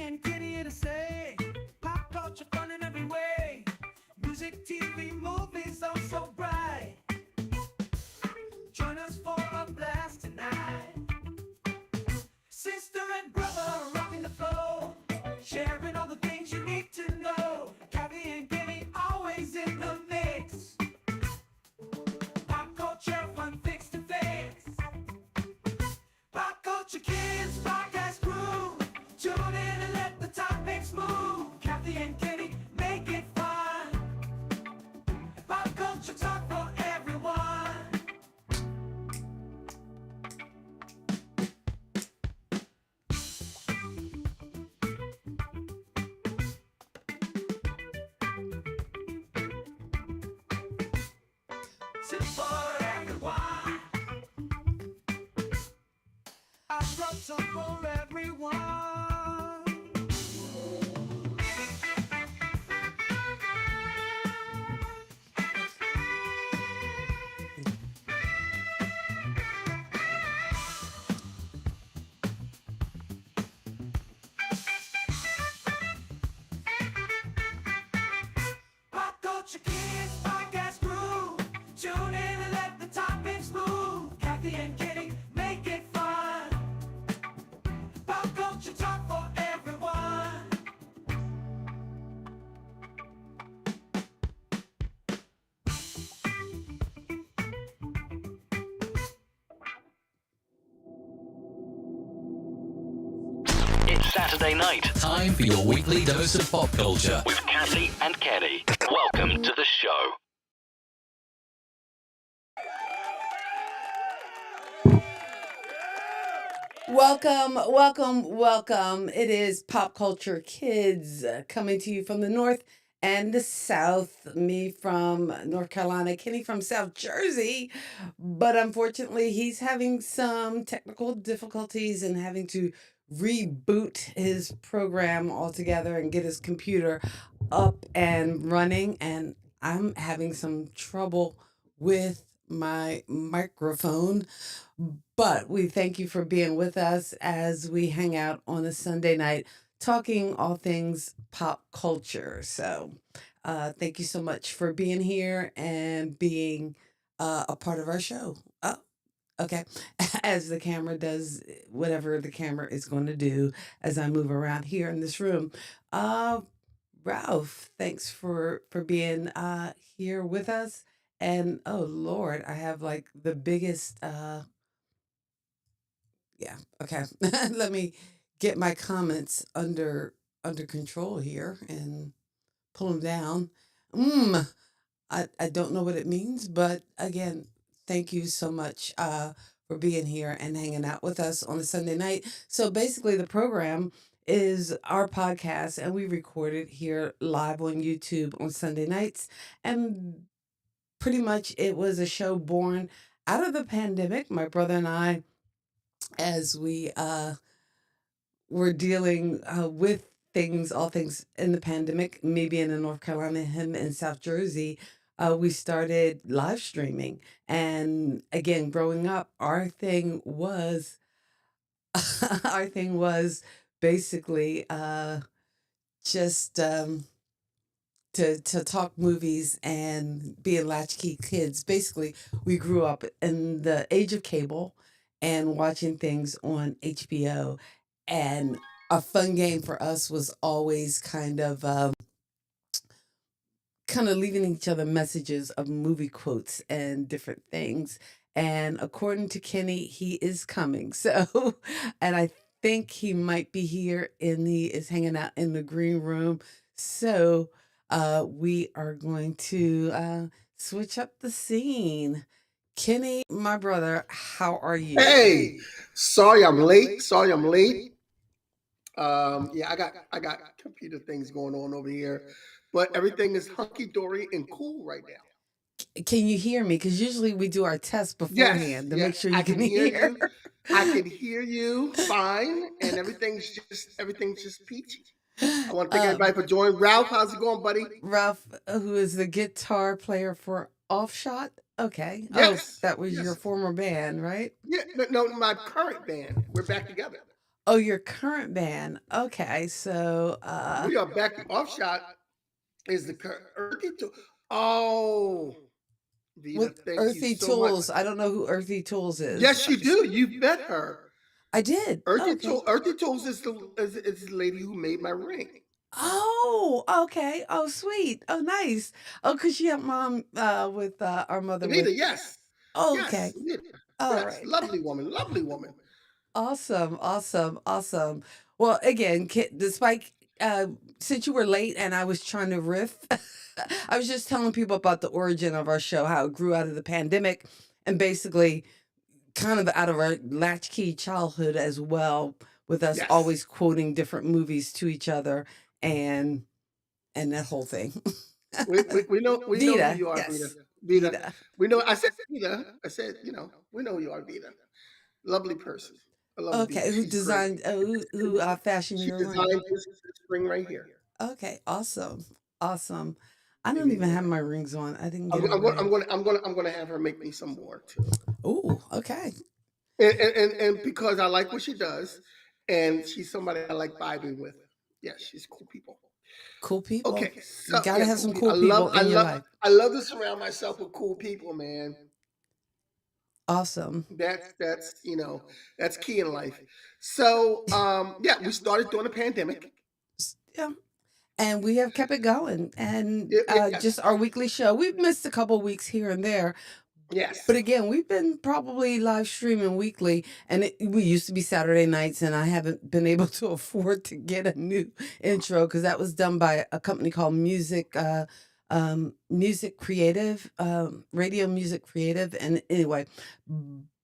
and Kitty here to say, pop culture fun in every way. Music, TV, movies, oh so bright. Join us for a blast tonight. Sister and brother rocking the flow, sharing all the things you need to know. Kathy and Kenny always in the mix. Pop culture fun fix to fix. Pop culture kids podcast crew. Tune in and let the topics move. Kathy and Kenny make it fun. Pop culture talk for everyone. Sit for everyone. I brought some for everyone. Pop culture kids podcast crew. Tune in and let the topics move. Kathy and Kenny make it fun. Pop culture talk for everyone. It's Saturday night Time for your weekly dose of pop culture. with Kathy and Kenny. Welcome to the show. Welcome. It is Pop Culture Kids coming to you from the North and the South. Me from North Carolina, Kenny from South Jersey. But unfortunately, he's having some technical difficulties and having to reboot his program altogether and get his computer up and running. And I'm having some trouble with my microphone. But we thank you for being with us as we hang out on a Sunday night talking all things pop culture. So thank you so much for being here and being a part of our show. Oh, okay. As the camera does whatever the camera is going to do as I move around here in this room. Uh, Ralph, thanks for being here with us. And oh Lord, I have like the biggest yeah, okay. Let me get my comments under control here and pull them down. Mm, I don't know what it means, but again, thank you so much for being here and hanging out with us on a Sunday night. So basically, the program is our podcast, and we record it here live on YouTube on Sunday nights. And pretty much, it was a show born out of the pandemic. My brother and I, as we were dealing with things, all things in the pandemic, me being in North Carolina, him in South Jersey, we started live streaming. And again, growing up, our thing was our thing was basically just to talk movies and being latchkey kids. Basically, we grew up in the age of cable and watching things on HBO. And a fun game for us was always kind of leaving each other messages of movie quotes and different things. And according to Kenny, he is coming. So, and I think he might be here is hanging out in the green room. So, we are going to switch up the scene. Kenny, my brother, how are you? Hey, sorry I'm late. Sorry I'm late. Yeah, I got computer things going on over here, but everything is hunky dory and cool right now. Can you hear me? Because usually we do our test Yes, beforehand to make yes, sure you I can can hear hear. you. I can hear you fine, and everything's peachy. I want to thank everybody for joining. Ralph, how's it going, buddy? Ralph, who is the guitar player for Offshot. Okay. Oh, Yes, that was your yes. former band, right? Yeah, no, my current band. We're back together. Oh, your current band. Okay, so We are back. Offshot is the earthy tool. Oh, Vita, with thank you Earthy so much. Tools. I don't know who Earthy Tools is. Yes, you do. You've met her. I did. Okay. Earthy Tools is the lady who made my ring. Oh, okay. Oh, sweet. Oh, nice. Oh, cause she helped mom with our mother Vita, with. yes. Oh, Yes, okay. Vita. All Yes. right. Lovely woman. Lovely woman. Awesome. Awesome. Awesome. Well, again, despite since you were late and I was trying to riff, I was just telling people about the origin of our show, how it grew out of the pandemic, and basically kind of out of our latchkey childhood as well, with us Yes. always quoting different movies to each other and that whole thing. We know who Vita, you are, Vita. yes, Vita. Vita. We know I said Vita. I said, we know who you are, Vita. Lovely person. I love Vita. Okay, who She's great. designed? Who fashioned She your ring? designed this ring right here. Okay, awesome, awesome. I Give don't me even have one. my rings on. I didn't get I'm, a I'm going. I'm ring. going. I'm going to have her make me some more too. Ooh, okay. And because I like what she does, and she's somebody I like vibing with. Yeah, she's cool people. Cool people. Okay, You so gotta yeah, have cool some people. cool I love. people I in your love. life. I love to surround myself with cool people, man. Awesome. That's key in life. So yeah, we started during the pandemic. Yeah. And we have kept it going. And just Yes, our weekly show. We've missed a couple weeks here and there. yes, But again, we've been probably live streaming weekly, and we used to be Saturday nights, and I haven't been able to afford to get a new intro because that was done by a company called Music Creative, Radio Music Creative, and anyway,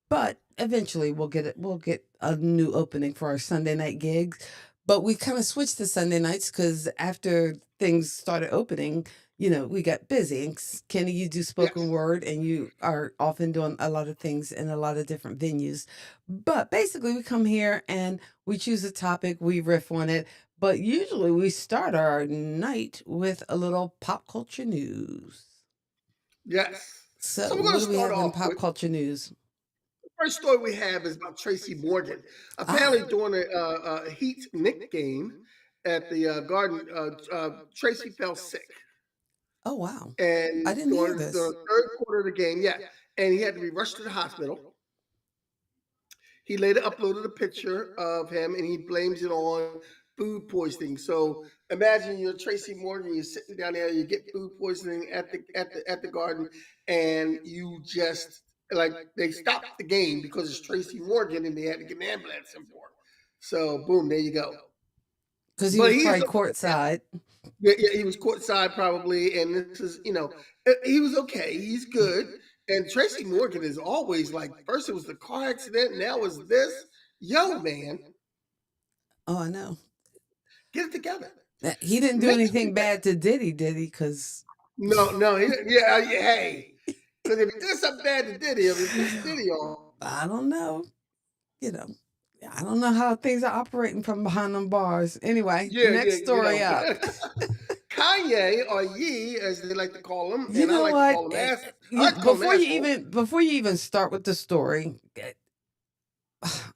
but eventually we'll get it. We'll get a new opening for our Sunday night gigs, but we kind of switched to Sunday nights because after things started opening, we got busy. And Kenny, you do spoken yes. word and you are often doing a lot of things in a lot of different venues. But basically, we come here and we choose a topic, we riff on it. But usually, we start our night with a little pop culture news. Yes. So, So we're going what to do we start have in off pop with culture news? the first story we have is about Tracy Morgan. Ah, Apparently, during a Heat Nick game at the Garden, Tracy fell sick, oh, wow. I and didn't hear during the this. third quarter of the game, yeah, and he had to be rushed to the hospital. He later uploaded a picture of him, and he blames it on food poisoning. So imagine you're Tracy Morgan, you're sitting down there, you get food poisoning at the Garden, and you just like they stopped the game because it's Tracy Morgan, and they had to get an ambulance in for him. So boom, there you go. Because he But was he is probably okay now. courtside. Yeah, he was courtside probably, and this is he was okay. He's good. And Tracy Morgan is always like, first it was the car accident, now it's this. Yo, man, Oh, I know. get it together. He didn't do Mentally, anything bad to Diddy, did he? Because no, no, yeah, hey, because if he did something bad to Diddy, if he pissed Diddy off, I don't know. You know, I don't know how things are operating from behind them bars. Anyway, yeah, next story up. Kanye or Ye, as they like to call him, You and I know like to what? call him I like to call him asshole. Before you even start with the story,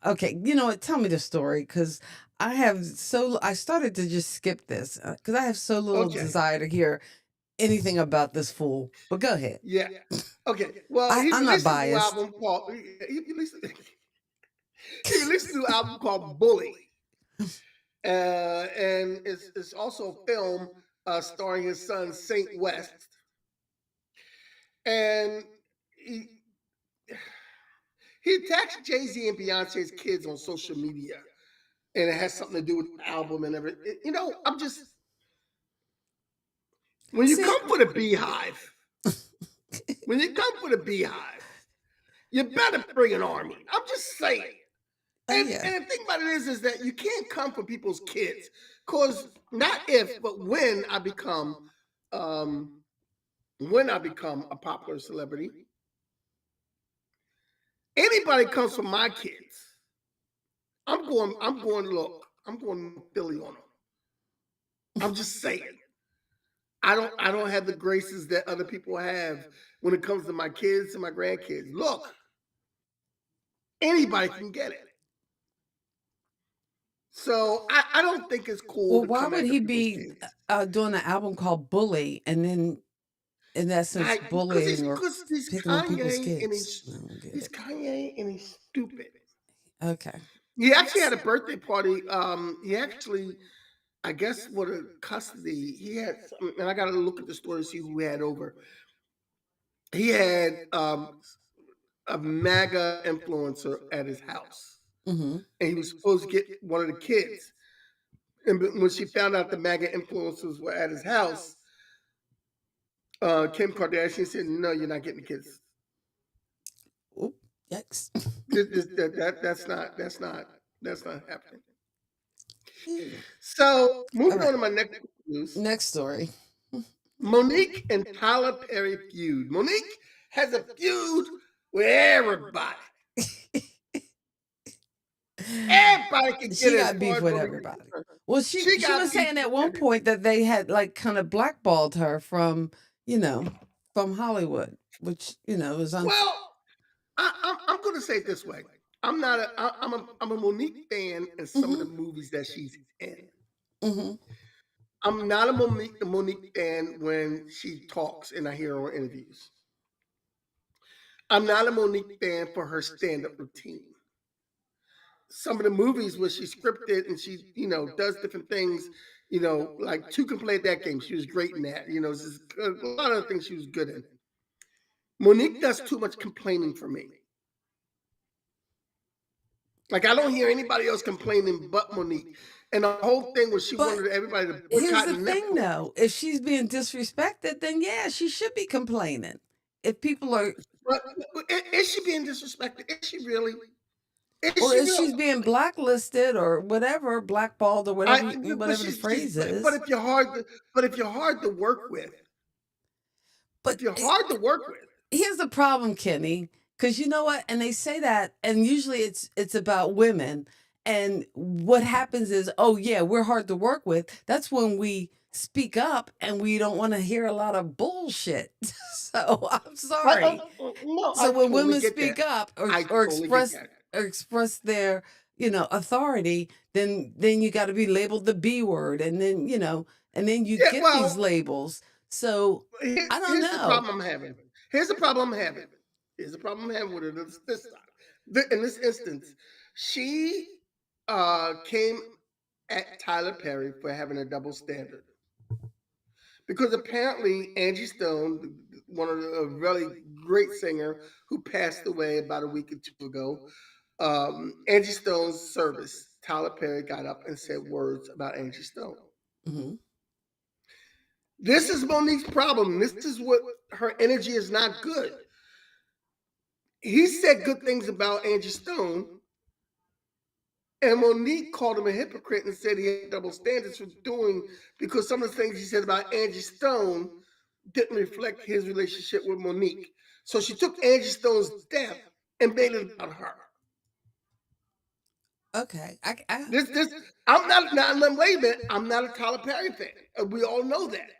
okay, you know what? Tell me the story because I started to just skip this because I have so little Okay, desire to hear anything about this fool. But go ahead. yeah, okay. Well, he I'm not released a new biased. album called he released he released a new album called Bully, and it's also a film starring his son Saint West, and he he attacks Jay Z and Beyonce's kids on social media, and it has something to do with the album and everything. I'm just when you See, come for the Beehive, when you come for the Beehive, you better bring an army. I'm just saying. oh yeah. And the thing about it is that you can't come for people's kids, cause not if, but um, when I become a popular celebrity, anybody comes for my kids, I'm going Philly on them. I'm just saying. I don't have the graces that other people have when it comes to my kids and my grandkids. Look, anybody can get it. So I don't think it's cool Well, to why come would after he people's be kids. doing an album called Bully and then, in essence, I because bullying or he's picking on people's Kanye and kids? I don't get he's it. Kanye and he's stupid. Okay. He actually had a birthday party. He actually, I guess, what a custody. He had, and I got to look at the story to see who he had over. He had a MAGA influencer at his house, Mm-hmm. and he was supposed to get one of the kids. And when she found out the MAGA influencers were at his house, Kim Kardashian said, "No, you're not getting the kids. Oop, yikes. That's not happening." Ew. So All moving on right. to my next news. Next story. Monique and Tyler Perry feud. Monique has a feud with everybody. Everybody can get She it as got far beef as with Monique is everybody. concerned. Well, She she got was beef saying at with one everybody. point that they had like kind of blackballed her from, you know, from Hollywood, which was Well, I'm going to say it this way. I'm a Monique fan in some of the Mhm. movies that she's in. Mhm. I'm not a Monique fan when she talks and I hear her interviews. I'm not a Monique fan for her stand-up routine. Some of the movies where she's scripted and she, does different things, like Two Can Play That Game. She was great in that. A lot of things she was good in. Monique does too much complaining for me. Like I don't hear anybody else complaining but Monique. And the whole thing was she But wanted everybody to here's boycott the thing, Netflix. though: if she's being disrespected, then yeah, she should be complaining. If people are, But is she being disrespected? Is she really? Is or she if real? she's being blacklisted or whatever, blackballed or I but whatever the she's phrase but is. if you're hard to work with, But if you're hard to work with, here's the problem, Kenny, because you know what? And they say that, and usually it's about women. And what happens is, oh yeah, we're hard to work with. That's when we speak up and we don't want to hear a lot of bullshit. So I'm sorry. no, I So when totally women get that. speak up or I or totally get express that. or express their authority, then you got to be labeled the B word, and then you Yeah, get these well, labels. So I don't here's the know. problem I'm having. Here's the problem I'm having. Here's the problem I'm having with it this time. In this instance, she came at Tyler Perry for having a double standard. Because apparently Angie Stone, one of the a really great singer who passed away about a week or two ago, Angie Stone's service, Tyler Perry got up and said words about Angie Stone. Mhm. This is Monique's problem. This is what her energy is not good. He said good things about Angie Stone, and Monique called him a hypocrite and said he had double standards for doing because some of the things he said about Angie Stone didn't reflect his relationship with Monique. So she took Angie Stone's death and made it about her. Okay. This I'm not now wait a minute, I'm not a Tyler Perry fan. We all know that.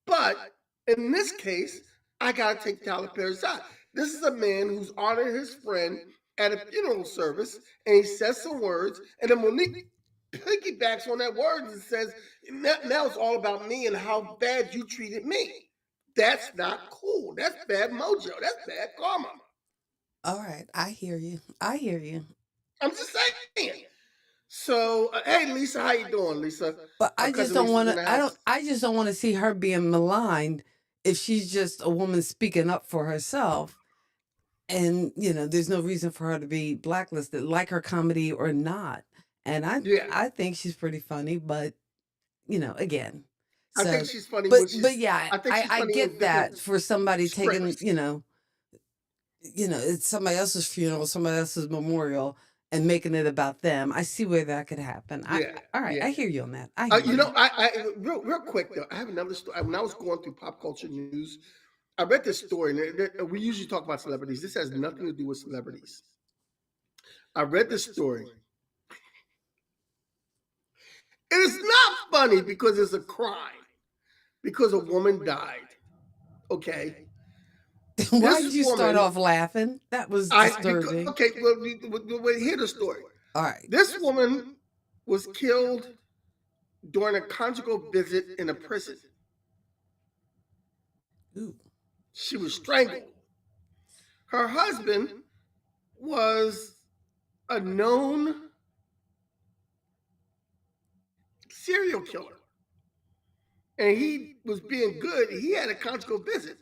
But in this case, I gotta take Tyler Perry's side. This is a man who's honoring his friend at a funeral service, and he says some words, and then Monique piggybacks on that word and says, now it's all about me and how bad you treated me. That's not cool. That's bad mojo. That's bad karma. All right. I hear you. I hear you. I'm just saying. So, hey, Lisa, how you doing, Lisa? But Our I just cousin don't Lisa's want in to. the house. I just don't want to see her being maligned if she's just a woman speaking up for herself. And there's no reason for her to be blacklisted, like her comedy or not. And I Yeah, I think she's pretty funny, but again, I think so she's funny but when but she's. yeah, I think I she's I funny in get different that for somebody taking, scripts. it's somebody else's funeral, somebody else's memorial, and making it about them. I see where that could happen. Yeah, All right, yeah. I hear you on that. I hear You know, you. real quick though, I have another story. When I was going through pop culture news, I read this story, and we usually talk about celebrities. This has nothing to do with celebrities. I read this story. It is not funny because it's a crime, because a woman died. Okay, Why this did you start woman, off laughing? That was I because disturbing. okay, well, hear the story. All right. This woman was killed during a conjugal visit in a prison. Ooh. She was strangled. Her husband was a known serial killer, and he was being good. He had a conjugal visit,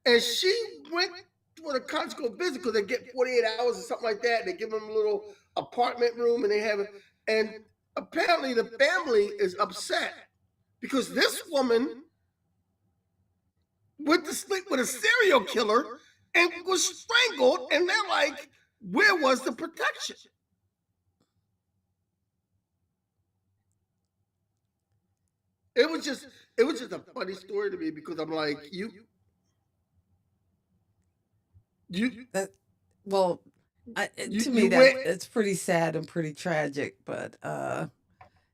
and she went for the conjugal visit because they get 48 hours or something like that. They give them a little apartment room, and they have it. And apparently, the family is upset because this woman went to sleep with a serial killer and was strangled, and they're like, where was the protection? It was just a funny story to me because I'm like, you That well, to me you went. it's pretty sad and pretty tragic, but yeah.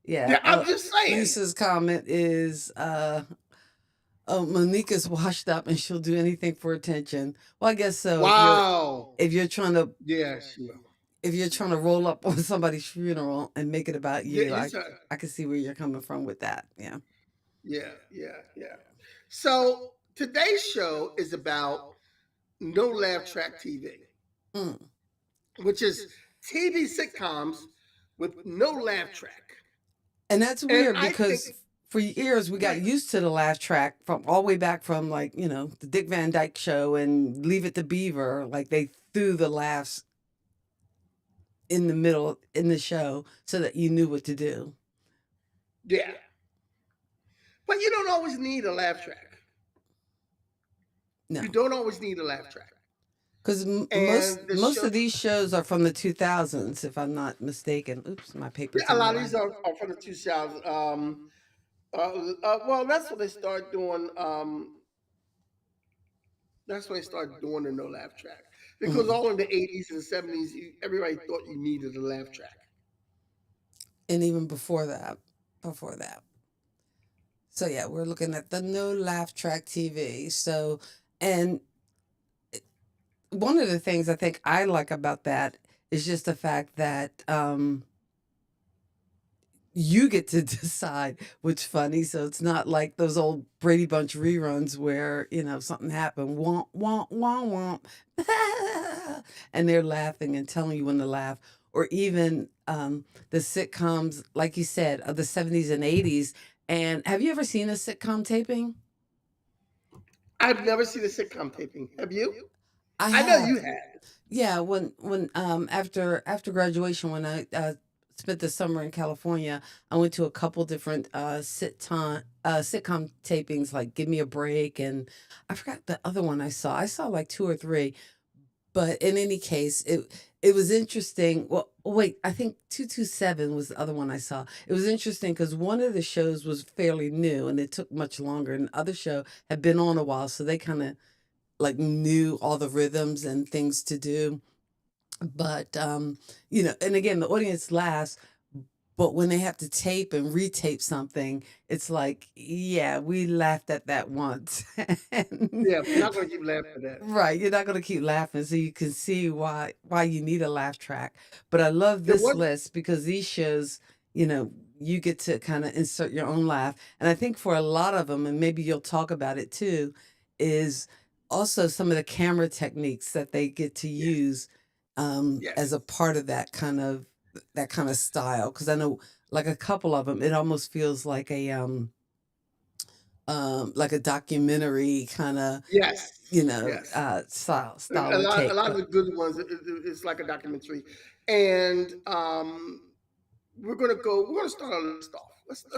Yeah, I'm just saying. Lisa's comment is oh, Monica's washed up and she'll do anything for attention. Well, I guess so. Wow. If you're trying to Yeah, she will. if you're trying to roll up on somebody's funeral and make it about Yeah, you, it's I can see where you're coming from with that. Yeah. yeah. So today's show is about no laugh track TV, Mm. which is TV sitcoms with no laugh track. And that's And weird I because think for years we got right, used to the laugh track from all the way back from like, the Dick Van Dyke Show and Leave It to Beaver. Like they threw the laughs in the middle in the show so that you knew what to do. yeah. But you don't always need a laugh track. No. You don't always need a laugh track. Because And the most show, of these shows are from the 2000s, if I'm not mistaken. Oops, my paper's a in the lot of way. these are from the 2000s. Well, that's when they start doing. That's when they started doing the no laugh track because Mhm. all in the 80s and 70s, everybody thought you needed a laugh track. And even before that. So yeah, we're looking at the no laugh track TV. So, and one of the things I think I like about that is just the fact that you get to decide what's funny. So it's not like those old Brady Bunch reruns where, something happened, womp, womp, womp, womp, and they're laughing and telling you when to laugh. Or even the sitcoms, like you said, of the 70s and 80s. And have you ever seen a sitcom taping? I've never seen a sitcom taping. Have you? I I know have. you have. Yeah, when after graduation, when I spent the summer in California, I went to a couple different sitcom tapings like Give Me a Break, and I forgot the other one I saw. I saw like two or three, but in any case, it was interesting. Well, wait, I think 227 was the other one I saw. It was interesting because one of the shows was fairly new and it took much longer, and the other show had been on a while, so they kind of like knew all the rhythms and things to do. But and again, the audience laughs, but when they have to tape and retape something, it's like, yeah, we laughed at that once. And Yeah, we're not going to keep laughing at that. right, you're not going to keep laughing, so you can see why you need a laugh track. But I love There this was, list because these shows, you get to kind of insert your own laugh. And I think for a lot of them, and maybe you'll talk about it too, is also some of the camera techniques that they get to yes, use yes. as a part of that kind of style. Because I know, like a couple of them, it almost feels like a documentary kind of Yes, yes. style A or lot, a take. lot of But the good ones, it's like a documentary, and we're gonna start our list off.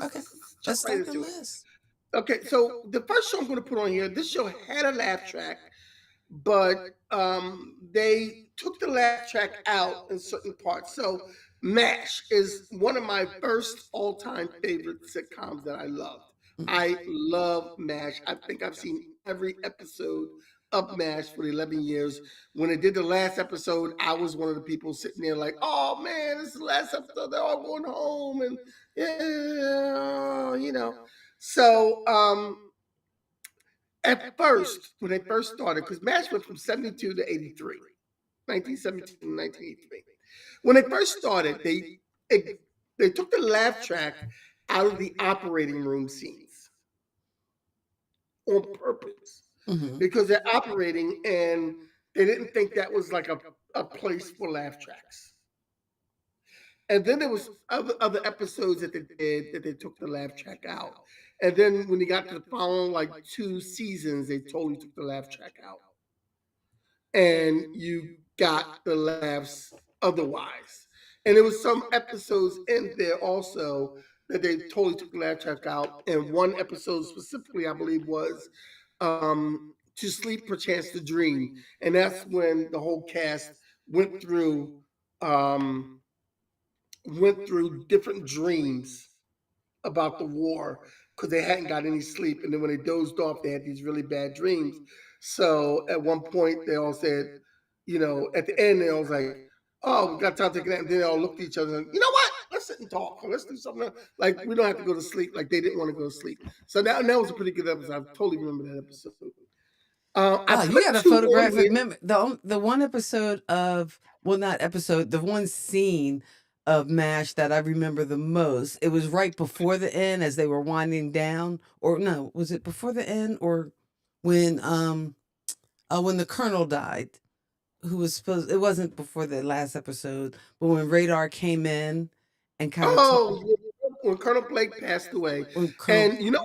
okay, Let's jump let's right start the into it. list. Okay, so the first show I'm going to put on here, this show had a laugh track, but they took the laugh track out in certain parts. So MASH is one of my first all-time favorite sitcoms that I loved. Mhm. I love MASH. I think I've seen every episode of MASH for 11 years. When they did the last episode, I was one of the people sitting there like, oh man, this is the last episode. They're all going home. And yeah. So at first, when they first started, because MASH went from 72 to 83, 1972 to 1983. When they first started, they took the laugh track out of the operating room scenes on purpose Hmm. because they're operating and they didn't think that was like a place for laugh tracks. And then there was other episodes that they did that they took the laugh track out. And then when they got to the following like two seasons, they totally took the laugh track out. And you got the laughs otherwise. And there was some episodes in there also that they totally took the laugh track out. And one episode specifically, I believe, was To Sleep Perchance to Dream. And that's when the whole cast went through um went through different dreams about the war because they hadn't got any sleep. And then when they dozed off, they had these really bad dreams. So at one point, they all said, at the end, they all was like, "Oh, we got time to take a nap." And then they all looked at each other and, you know what? Let's sit and talk. Or let's do something else. Like, we don't have to go to sleep. Like, they didn't want to go to sleep. So that was a pretty good episode. I totally remember that episode. I Oh, you put got a two on photographic here. memory. The one episode of, well, not episode, the one scene of MASH that I remember the most. It was right before the end as they were winding down, or no, was it before the end or when the Colonel died? Who was supposed? It wasn't before the last episode, but when Radar came in and kind of told Oh, when Colonel Blake passed away. when Colonel And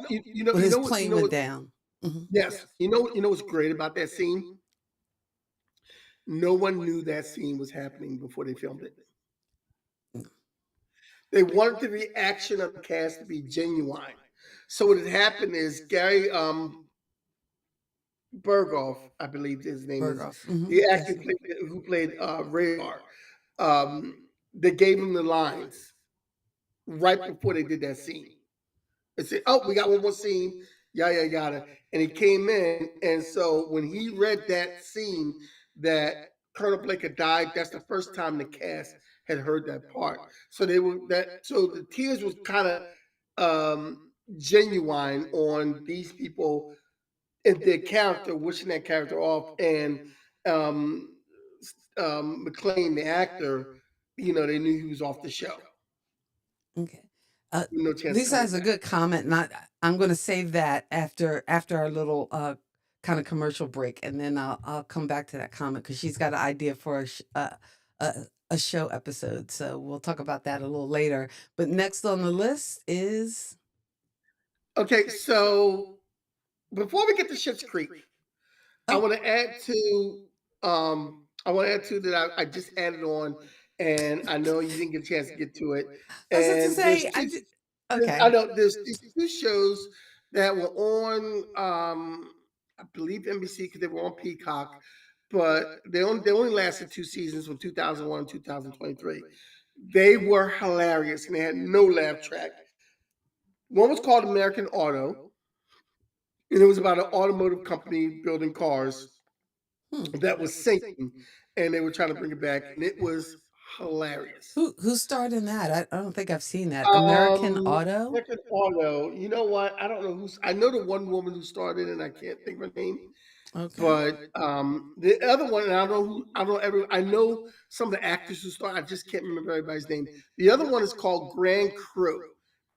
when his plane went down. Hmm. yes, what's great about that scene? No one knew that scene was happening before they filmed it. They wanted the reaction of the cast to be genuine. So what had happened is Gary Berghoff, I believe his name is, Berghoff. Hmm. the Yes. actor who played Radar. They gave him the lines right before they did that scene. They said, "Oh, we got one more scene, yada yada," and he came in, and so when he read that scene that Colonel Blake had died, that's the first time the cast had heard that part. So they were that. So the tears was kind of genuine on these people and their character, wishing that character off, and um, McLean, the actor, they knew he was off the show. Okay. Uh, No chance Lisa coming has a back. good comment, and I'm going to save that after our little kind of commercial break, and then I'll come back to that comment because she's got an idea for a show episode. So we'll talk about that a little later. But next on the list is Okay, so before we get to Schitt's Creek, I oh, want to add to that I just added on, and I know you didn't get a chance to get to it. I was about to And there's say two. I okay. know there's these two shows that were on, I believe NBC because they were on Peacock, but they only lasted two seasons from 2001 to 2023. They were hilarious and they had no laugh track. One was called American Auto, and it was about an automotive company building cars Hmm. that was sinking, and they were trying to bring it back, and it was hilarious. Who starred in that? I don't think I've seen that. American Auto. American Auto. You know what? I don't know who's. I know the one woman who started, and I can't think of her name. Okay. But the other one, and I don't know who. I don't know every. I know some of the actors who started. I just can't remember everybody's name. The other one is called Grand Crew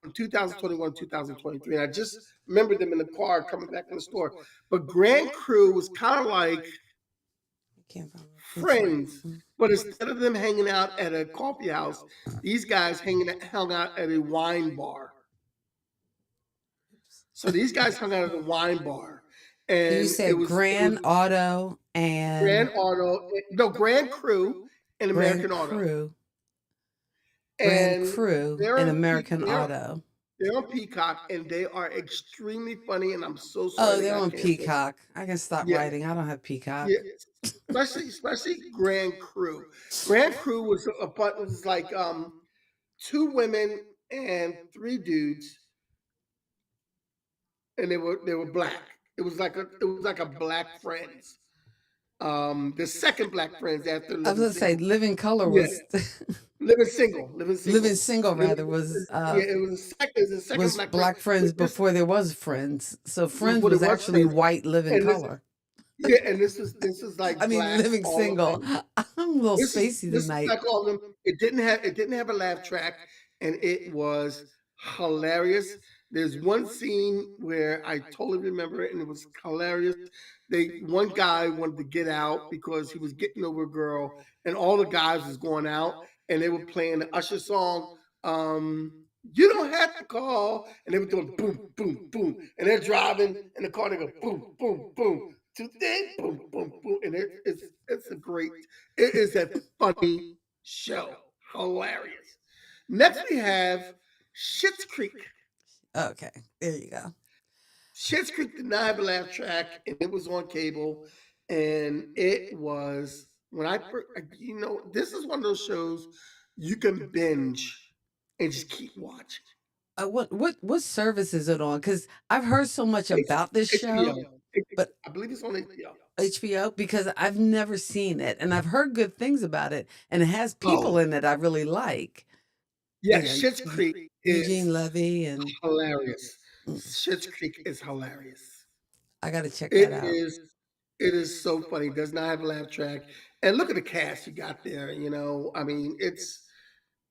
from 2021, 2023, and I just remember them in the car coming back from the store. But Grand Crew was kind of like I can't remember which one. Friends, but instead of them hanging out at a coffee house, these guys hung out at a wine bar. So these guys hung out at a wine bar, You and said it was Grand Auto and Grand Auto, no Grand Crew and Grand American Auto, Crew, Grand and Crew, they're and on American they're Auto. they're on Peacock, and they are extremely funny. And I'm so sorry Oh, they they're got on canceled. Peacock. I can stop Yeah, writing. I don't have Peacock. yeah, especially Grand Crew. Grand Crew was like two women and three dudes, and they were black. It was like a Black Friends. The second Black Friends after I was Living gonna say Single. Living Color Yeah, was Living Living Single, Single Living, rather yeah. It was the second was Black Friend. Black Friends before there was Friends. So Friends Before there was was actually Friends, white Living and this Color. yeah, and this is I like mean blacks, Living all of Single. them. I'm a little This is spacey this is tonight. like all of them. It didn't have a laugh track, and it was hilarious. There's one scene where I totally remember it, and it was hilarious. One guy wanted to get out because he was getting over a girl, and all the guys was going out, and they were playing the Usher song. You don't have to call, and they were doing boom, boom, boom, and they're driving in the car. They go boom, boom, boom, today, boom, boom, boom, and it's a great. It is a funny show, hilarious. Next we have Schitt's Creek. Okay, there you go. Schitt's Creek did not have a laugh track, and it was on cable, and it was when this is one of those shows you can binge and just keep watching. What service is it on? Because I've heard so much It's about this show, HBO. but I believe it's on HBO. HBO, because I've never seen it and I've heard good things about it, and it has people Oh, in it I really like. yeah, You know, Schitt's Creek Eugene is Levy and hilarious. mm, Schitt's Creek is hilarious. I got to check It that out. is it is so funny. Does not have a laugh track. And look at the cast you got there, I mean, it's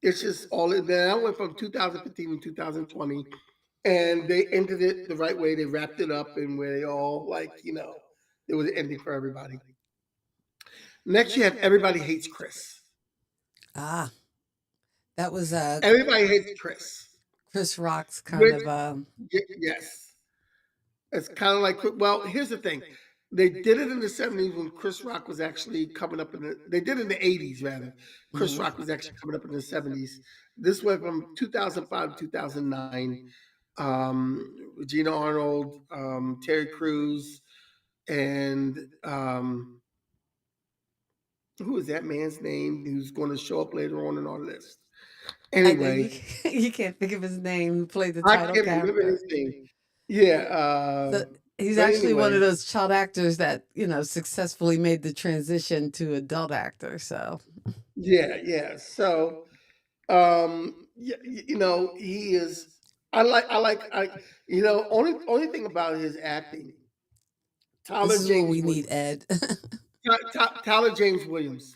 just all in there. I went from 2015 to 2020, and they ended it the right way. They wrapped it up and where they all there was an ending for everybody. Next you have Everybody Hates Chris. Ah, that was Everybody hates Chris. Chris Rock's kind Which of yes. It's kind of like, well, here's the thing. They did it in the 70s when Chris Rock was actually coming up they did it in the 80s rather. Chris mhm. Rock was actually coming up in the 70s. This went from 2005 to 2009. Regina Arnold, Terry Crews, and who is that man's name who's going to show up later on in our list? I know you Anyway, you can't think of his name who played the I title can't remember character. his name. Yeah, So he's but actually one of anyway, those child actors that, successfully made the transition to adult actor. So, yeah, yeah. So, yeah, he is. Only thing about his acting, this Tyler is when James we need Williams, Ed. Tyler James Williams,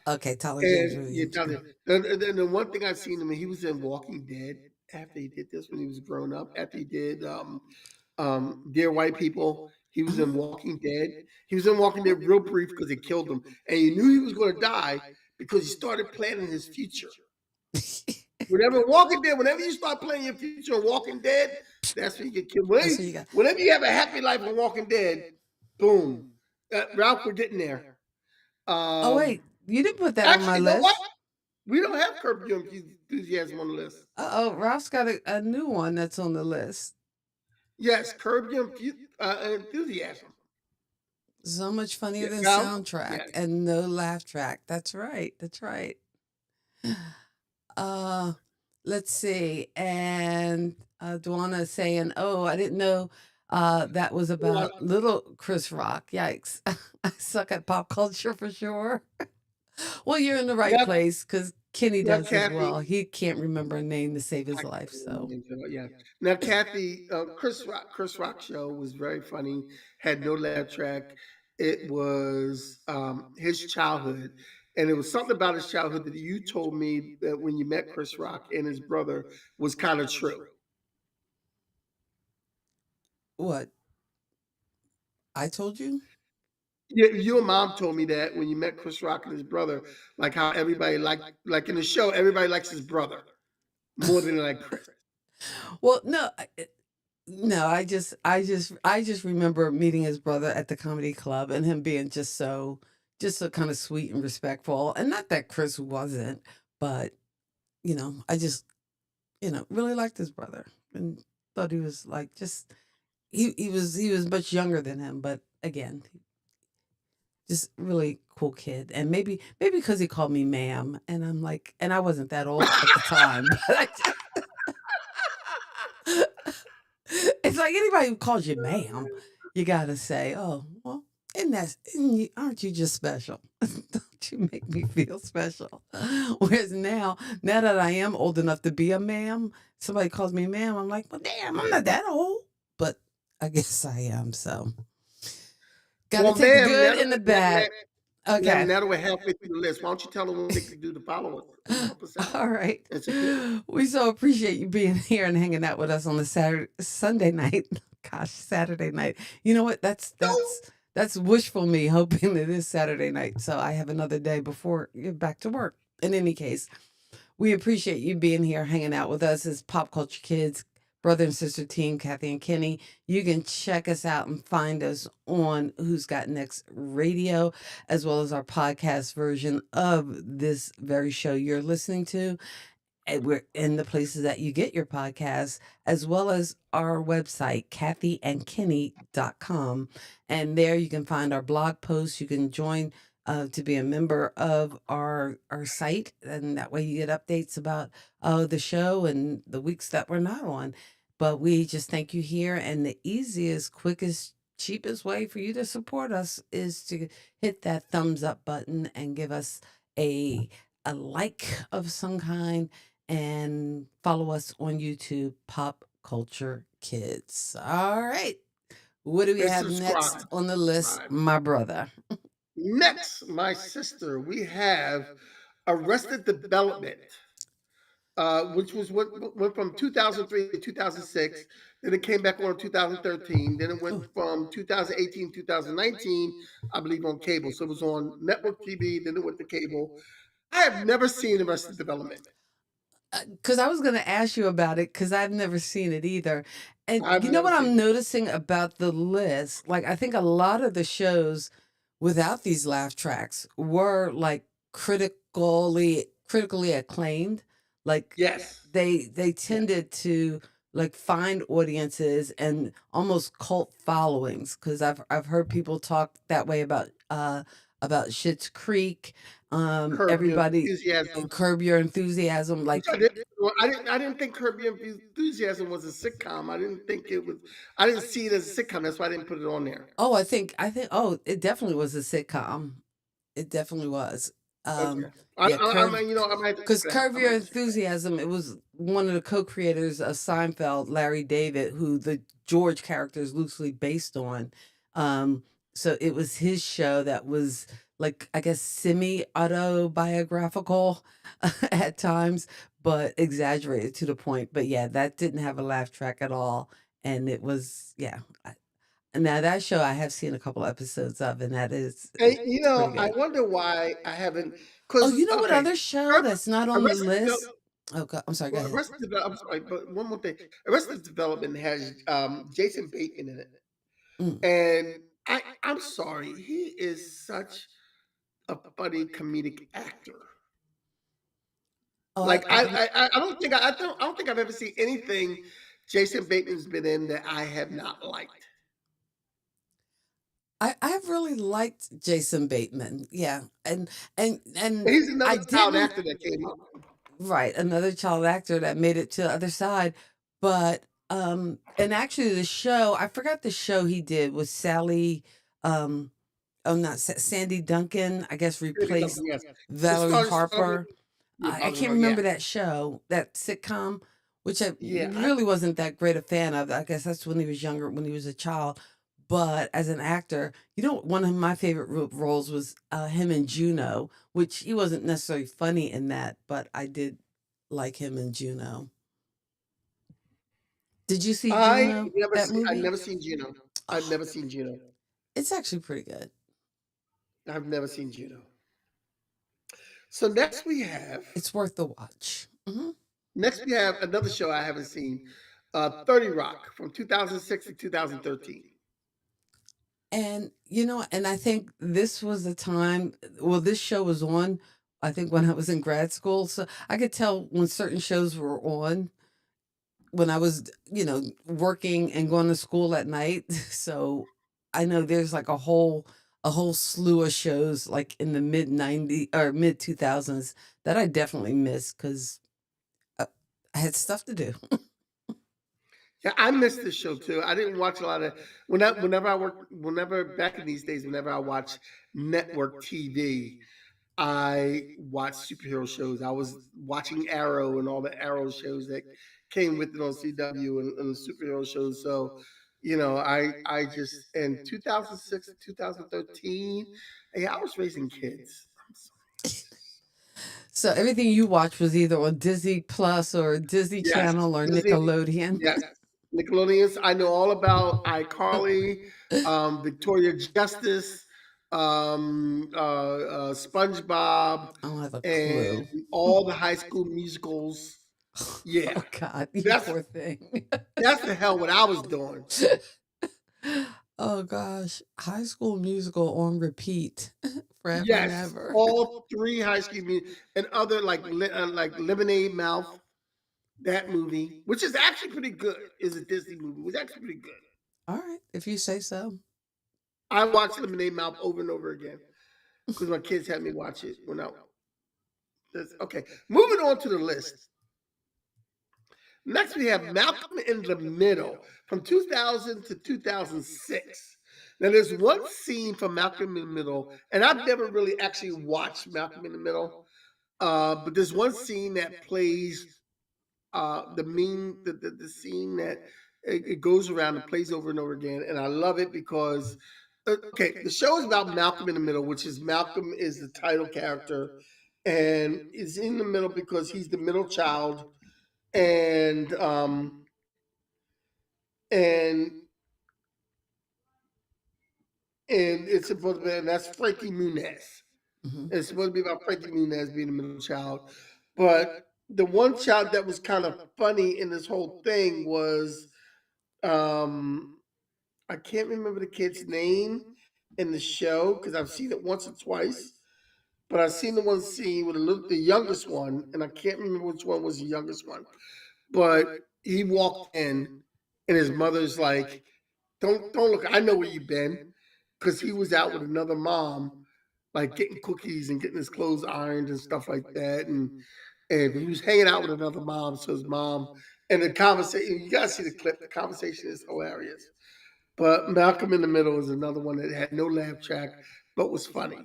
Okay, Tyler James and yeah, Williams. Tyler. The one thing I've seen him, he was in Walking Dead after he did this when he was grown up. After he did Dear White People, he was in Walking Dead. He was in Walking Dead real brief because they killed him, and he knew he was going to die because he started planning his future. Whenever you start playing your future in Walking Dead, that's when you get killed. That's what you got. Whenever you have a happy life in Walking Dead, boom. Ralph, we're getting there. Oh Um, wait, you didn't put that on my Actually, you know what? list. We don't have Curb Your Enthusiasm on the list. Oh, Ralph's got a new one that's on the list. Yes, Curb Your Enthusiasm. So much funnier Yeah, than Ralph? soundtrack Yes. and no laugh track. That's right. That's right. Uh, let's see. And Dwana saying, "Oh, I didn't know that was Well, about little Chris Rock." Yikes! I suck at pop culture for sure. Well, you're in the right now, place because Kenny now, does as well. Kathy, He can't remember a name to save I his can't life. remember So, the name of it, yeah. Now, Kathy, Chris Rock show was very funny. Had no laugh track. It was his childhood, and it was something about his childhood that you told me that when you met Chris Rock and his brother was kind of true. what I told you? Yeah, your mom told me that when you met Chris Rock and his brother, like how everybody like in the show, everybody likes his brother more than they like Chris. Well, no, no. I just remember meeting his brother at the comedy club and him being just so kind of sweet and respectful. And not that Chris wasn't, but I just really liked his brother and thought he was like just he was much younger than him, but again, just really cool kid. And maybe because he called me ma'am, and I'm like, and I wasn't that old at the time, but it's like anybody who calls you ma'am, you gotta say, "Oh, well, aren't you just special? Don't you make me feel special?" Whereas now that I am old enough to be a ma'am, somebody calls me ma'am, I'm like, "Well, damn, I'm not that old," but I guess I am. So, gotta Well, take the ma'am, good and the bad. Now, Okay. now that we're halfway through the list, why don't you tell them what they can do to follow us and help us out All right. and support us? We so appreciate you being here and hanging out with us on the Sunday night. Gosh, Saturday night. You know what? That's wishful me hoping that it is Saturday night. So I have another day before you're back to work. In any case, we appreciate you being here, hanging out with us as Pop Culture Kids, brother and sister team, Kathy and Kenny. You can check us out and find us on Who's Got Next Radio, as well as our podcast version of this very show you're listening to. And we're in the places that you get your podcasts, as well as our website, kathyandkenny.com. And there you can find our blog posts. You can join to be a member of our site. And that way you get updates about the show and the weeks that we're not on. But we just thank you here. And the easiest, quickest, cheapest way for you to support us is to hit that thumbs up button and give us a like of some kind, and follow us on YouTube, Pop Culture Kids. All right. What do we And have next subscribe. on the list, Subscribe. my brother? Next, my sister, we have Arrested Development, which was what went from 2003 to 2006. Then it came back on in 2013. Then it went from 2018 to 2019, I believe, on cable. So it was on network TV. Then it went to cable. I have never seen Arrested Development. Because I was going to ask you about it because I've never seen it either. And I've you know never what seen I'm it. noticing about the list? Like, I think a lot of the shows without these laugh tracks were like critically acclaimed. Like, Yes. they Yes. tended to like find audiences and almost cult followings, because I've heard people talk that way about Schitt's Creek. Curb Your Everybody, Enthusiasm. Curb Your Enthusiasm. Which Like, I didn't. Well, I didn't think Curb Your Enthusiasm was a sitcom. I didn't think it was. I didn't see it as a sitcom. That's why I didn't put it on there. oh, I think, oh, it definitely was a sitcom. It definitely was. Okay. Yeah, I mean, I might have to check because it out. Curb I Your might have to check it out. Enthusiasm, it was one of the co-creators of Seinfeld, Larry David, who the George character is loosely based on. Um, so it was his show that was like, I guess, semi-autobiographical at times, but exaggerated to the point. But yeah, that didn't have a laugh track at all. And it was, yeah. Now that show I have seen a couple episodes of, and that is And it's pretty I good. wonder why I haven't. Oh, Because you know what okay, other show Curb, that's not on the Arrested Development. list? Oh, I'm sorry. Go Well, ahead. I'm sorry, but one more thing. Arrested Development has Jason Bateman in it, Mm. and I'm sorry, he is such a funny comedic actor. Oh, Like I don't think I've ever seen anything Jason Bateman's been in that I have not liked. I've really liked Jason Bateman. Yeah, and He's I another child didn't. actor that came up. Right, another child actor that made it to the other side. But and actually the show, I forgot the show he did with Sally, um oh, not Sandy Duncan, I guess, replaced Yes, it Valerie started with Harper. yeah, I Bobby can't Hart, yeah, remember that show, that sitcom, which I yeah. really wasn't that great a fan of. I guess that's when he was younger, when he was a child. But as an actor, one of my favorite roles was him in Juno, which he wasn't necessarily funny in that, but I did like him in Juno. Did you see Juno, that I've movie? never seen Juno. I've Oh, never seen Juno. it's actually pretty good. I've never seen Juno. So It's worth the watch. next we have another show I haven't seen, 30 Rock from 2006 to 2013. And and I think this was the time, well, this show was on, I think, when I was in grad school. So I could tell when certain shows were on when I was, working and going to school at night. So I know there's like a whole slew of shows like in the mid 90s or mid 2000s that I definitely missed because I had stuff to do. Yeah, I missed this show too. I didn't watch a lot of whenever back in these days, whenever I watch network TV, I watched superhero shows. I was watching Arrow and all the Arrow shows that came with it on CW and the superhero shows. So, I just in 2006 to 2013, Hey, I was raising kids. So everything you watched was either on Disney Plus or Disney Yes, Channel or Disney. Nickelodeon. Yes, Nickelodeons. I know all about iCarly, Victoria Justice, SpongeBob, I don't have a and clue. all the High School Musicals. Yeah, Oh God, you that's poor thing. that's the hell what I was doing. Oh gosh, High School Musical on repeat forever and Yes, ever. all three High School and other like Lemonade Mouth. That movie, which is actually pretty good, is a Disney movie. It was actually pretty good. All right, if you say so. I watched Lemonade Mouth over and over again because my kids had me watch it when I. Okay, moving on to the list. Next, we have Malcolm in the Middle from 2000 to 2006. Now, there's one scene from Malcolm in the Middle, and I've never really actually watched Malcolm in the Middle, but there's one scene that plays the scene that it goes around and plays over and over again, and I love it because okay, the show is about Malcolm in the Middle, which is Malcolm is the title character, and is in the middle because he's the middle child, and and and it's supposed to be, and that's Frankie Muniz. Mhm. It's supposed to be about Frankie Muniz being the middle child, but the one child that was kind of funny in this whole thing was um I can't remember the kid's name in the show because I've seen it once or twice. But I've seen the one scene with the youngest one, and I can't remember which one was the youngest one. But he walked in, and his mother's like, "Don't look. I know where you've been," because he was out with another mom, like getting cookies and getting his clothes ironed and stuff like that, and he was hanging out with another mom. So his mom and the conversation. You gotta see the clip. The conversation is hilarious. But Malcolm in the Middle is another one that had no laugh track, but was funny.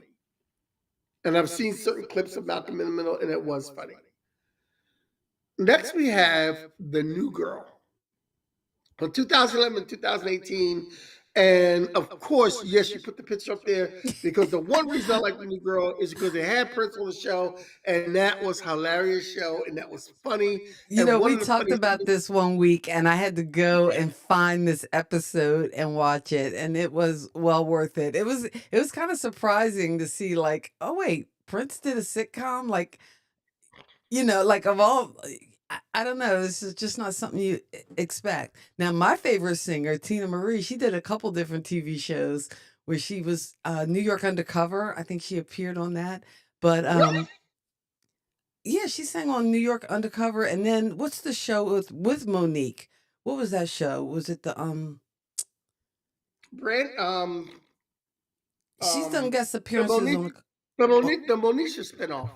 And I've seen certain clips of Malcolm in the Middle, and it was funny. Next, we have The New Girl from 2011 2018. And of course, yes, you put the picture up there because the one reason I like The New Girl is because they had Prince on the show, and that was hilarious show, and that was funny. You And know, one we of the talked funniest about things, this one week, and I had to go and find this episode and watch it, and it was well worth it. It was kind of surprising to see, like, oh wait, Prince did a sitcom, like, like of all. I don't know. This is just not something you expect. Now, my favorite singer, Tina Marie, she did a couple different TV shows where she was New York Undercover. I think she appeared on that, but really? yeah, she sang on New York Undercover, and then what's the show with Monique? What was that show? Was it the Brand, She's done um, guest the appearances Monique, on on- the Monisha spinoff.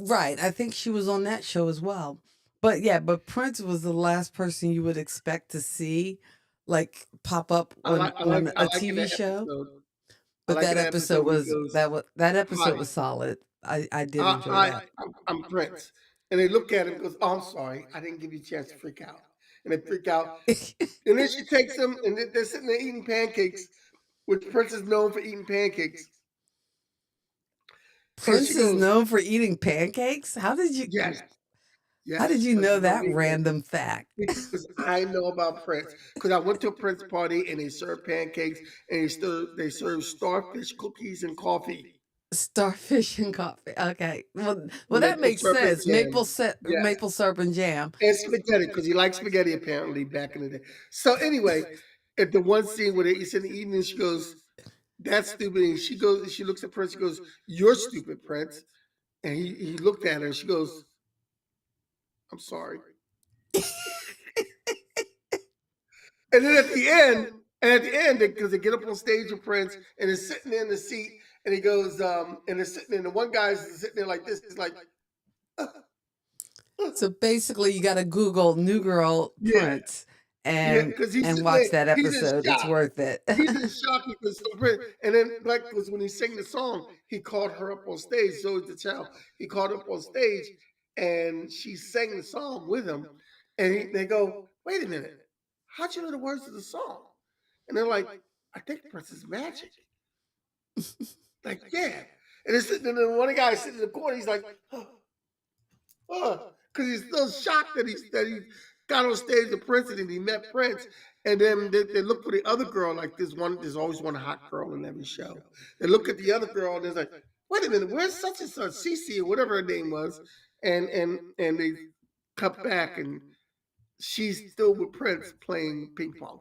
right. I think she was on that show as well. But yeah, but Prince was the last person you would expect to see like pop up on I a like in TV that show. episode. I But like in that that episode episode when he was goes, that episode "Hi, was solid. I did enjoy that. I'm Prince," and they look at him and goes, "Oh, I'm sorry, I didn't give you a chance to freak out," and they freak out, and then she takes them, and they're sitting there eating pancakes, which Prince is known for eating pancakes, and she Prince is goes, known for eating pancakes. "Yes, How did yes, you because know you know that me, man." random fact? Because I know about Prince. Because I went to a Prince party and they served pancakes and they served starfish cookies and coffee Starfish and coffee. Okay. Well, with that maple makes syrup and sense. jam. Yes, Maple syrup and jam. and spaghetti because he liked spaghetti apparently back in the day. So anyway, at the one scene where he's in the evening, she goes, "That's stupid," and she looks at Prince, she goes, "You're stupid, Prince," and he looked at her and she goes, "I'm sorry." And then at the end, because they get up on stage with Prince and is sitting in the seat, and he goes, and they're sitting in the one guy's sitting there like this, he's like, uh, uh, So basically, you got to Google "New Girl yeah, Prince" yeah, and because he's sitting watch there, that he's in episode. It's shock. worth it. He's in shock because so Prince, and then like because when he sang the song, he called her up on stage. So is the child. He called her up on stage, and she sang the song with him, and they go, "Wait a minute, how'd you know the words of the song?" And they're like, "I think Prince is magic." Like, yeah. And then one guy sitting in the corner, he's like, because he's still shocked that he got on stage with Prince and he met Prince. And then they look for the other girl, like there's always one hot girl in every show. They look at the other girl and they're like, wait a minute, where's such and such, Cece or whatever her name was? And they cut back and she's still with Prince playing ping pong.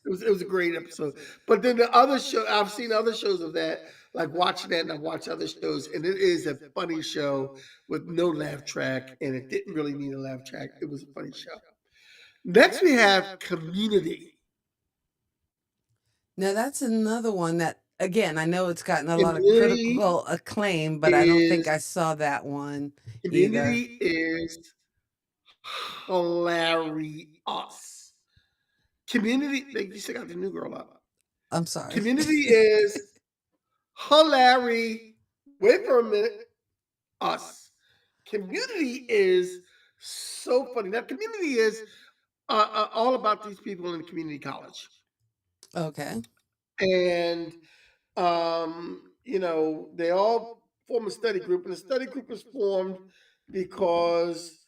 It was a great episode. But then the other show, I've seen other shows of that, like watching that, and I've watched other shows, and it is a funny show with no laugh track, and it didn't really need a laugh track. It was a funny show. Next, we have Community. Now that's another one that, again, I know it's gotten a lot of Community critical acclaim, but I don't think is I saw that one either. Community is hilarious. Community, they just got the new girl up. I'm sorry. Community is hilarious. Wait for a minute. Us. Community is so funny. Now, Community is all about these people in community college, Okay. and they all form a study group, and the study group is formed because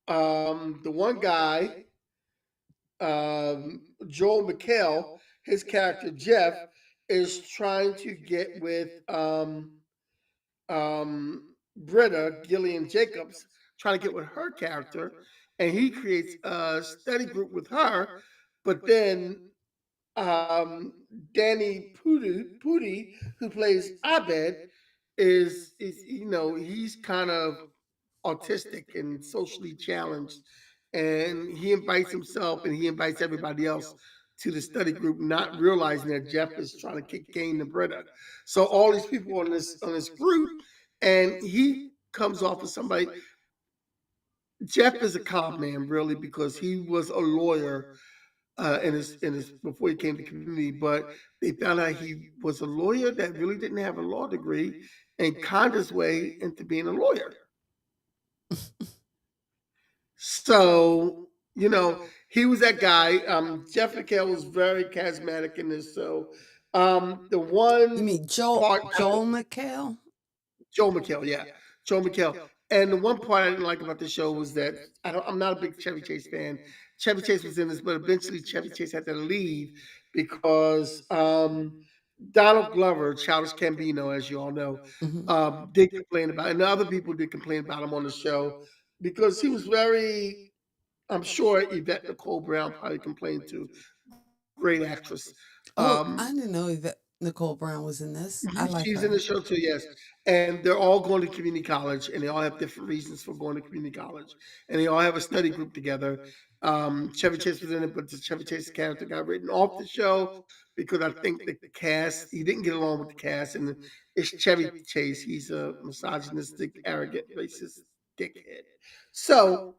the one guy, Joel McHale, his character Jeff, is trying to get with Britta Gillian Jacobs, trying to get with her character, and he creates a study group with her. But then um, Danny Pudi, who plays Abed, is he's kind of autistic and socially challenged, and he invites himself and he invites everybody else to the study group, not realizing that Jeff is trying to kick Kane to Britta. So all these people on this group, and he comes off as somebody. Jeff is a con man, really, because he was a lawyer in his before he came to Community, but they found out he was a lawyer that really didn't have a law degree and conned his way into being a lawyer. So, he was that guy. Jeff McHale was very charismatic in this. So, the You one mean Joel part, Joel McHale? Joe McHale, yeah, Joe McHale. And the one part I didn't like about the show was that I'm not a big Chevy Chase fan. Chevy Chase was in this, but eventually Chevy Chase had to leave because Donald Glover, Childish Gambino, as you all know, Hmm. did complain about, and other people did complain about him on the show because he was very. I'm sure Yvette Nicole Brown probably complained too. Great actress. Oh, I Um, didn't know that Nicole Brown was in this. I like she's in the her. show too, yes. And they're all going to community college, and they all have different reasons for going to community college, and they all have a study group together. Chevy Chase was in it, but the Chevy Chase character got written off the show because I think the cast he didn't get along with the cast, and it's Chevy Chase. He's a misogynistic, arrogant, racist dickhead. So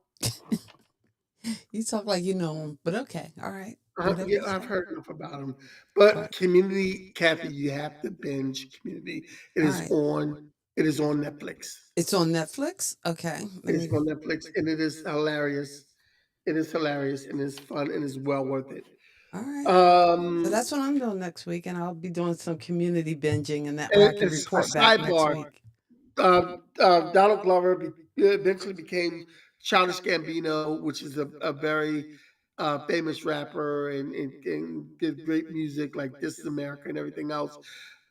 You talk like you know him, but okay, all right, whatever yeah, you I've say. heard enough about him. All right, But Community, Kathy, you have to binge Community. It all is right. on. It is on Netflix. It's on Netflix. Okay, It let is me. on Netflix, and it is hilarious. It is hilarious, and it's fun, and it's well worth it. All right. So Um, that's what I'm doing next week, and I'll be doing some community binging, and that and way I can it's a report back next sidebar. week. Donald Glover eventually became Childish Gambino, which is a very famous rapper and did great music like This Is America and everything else.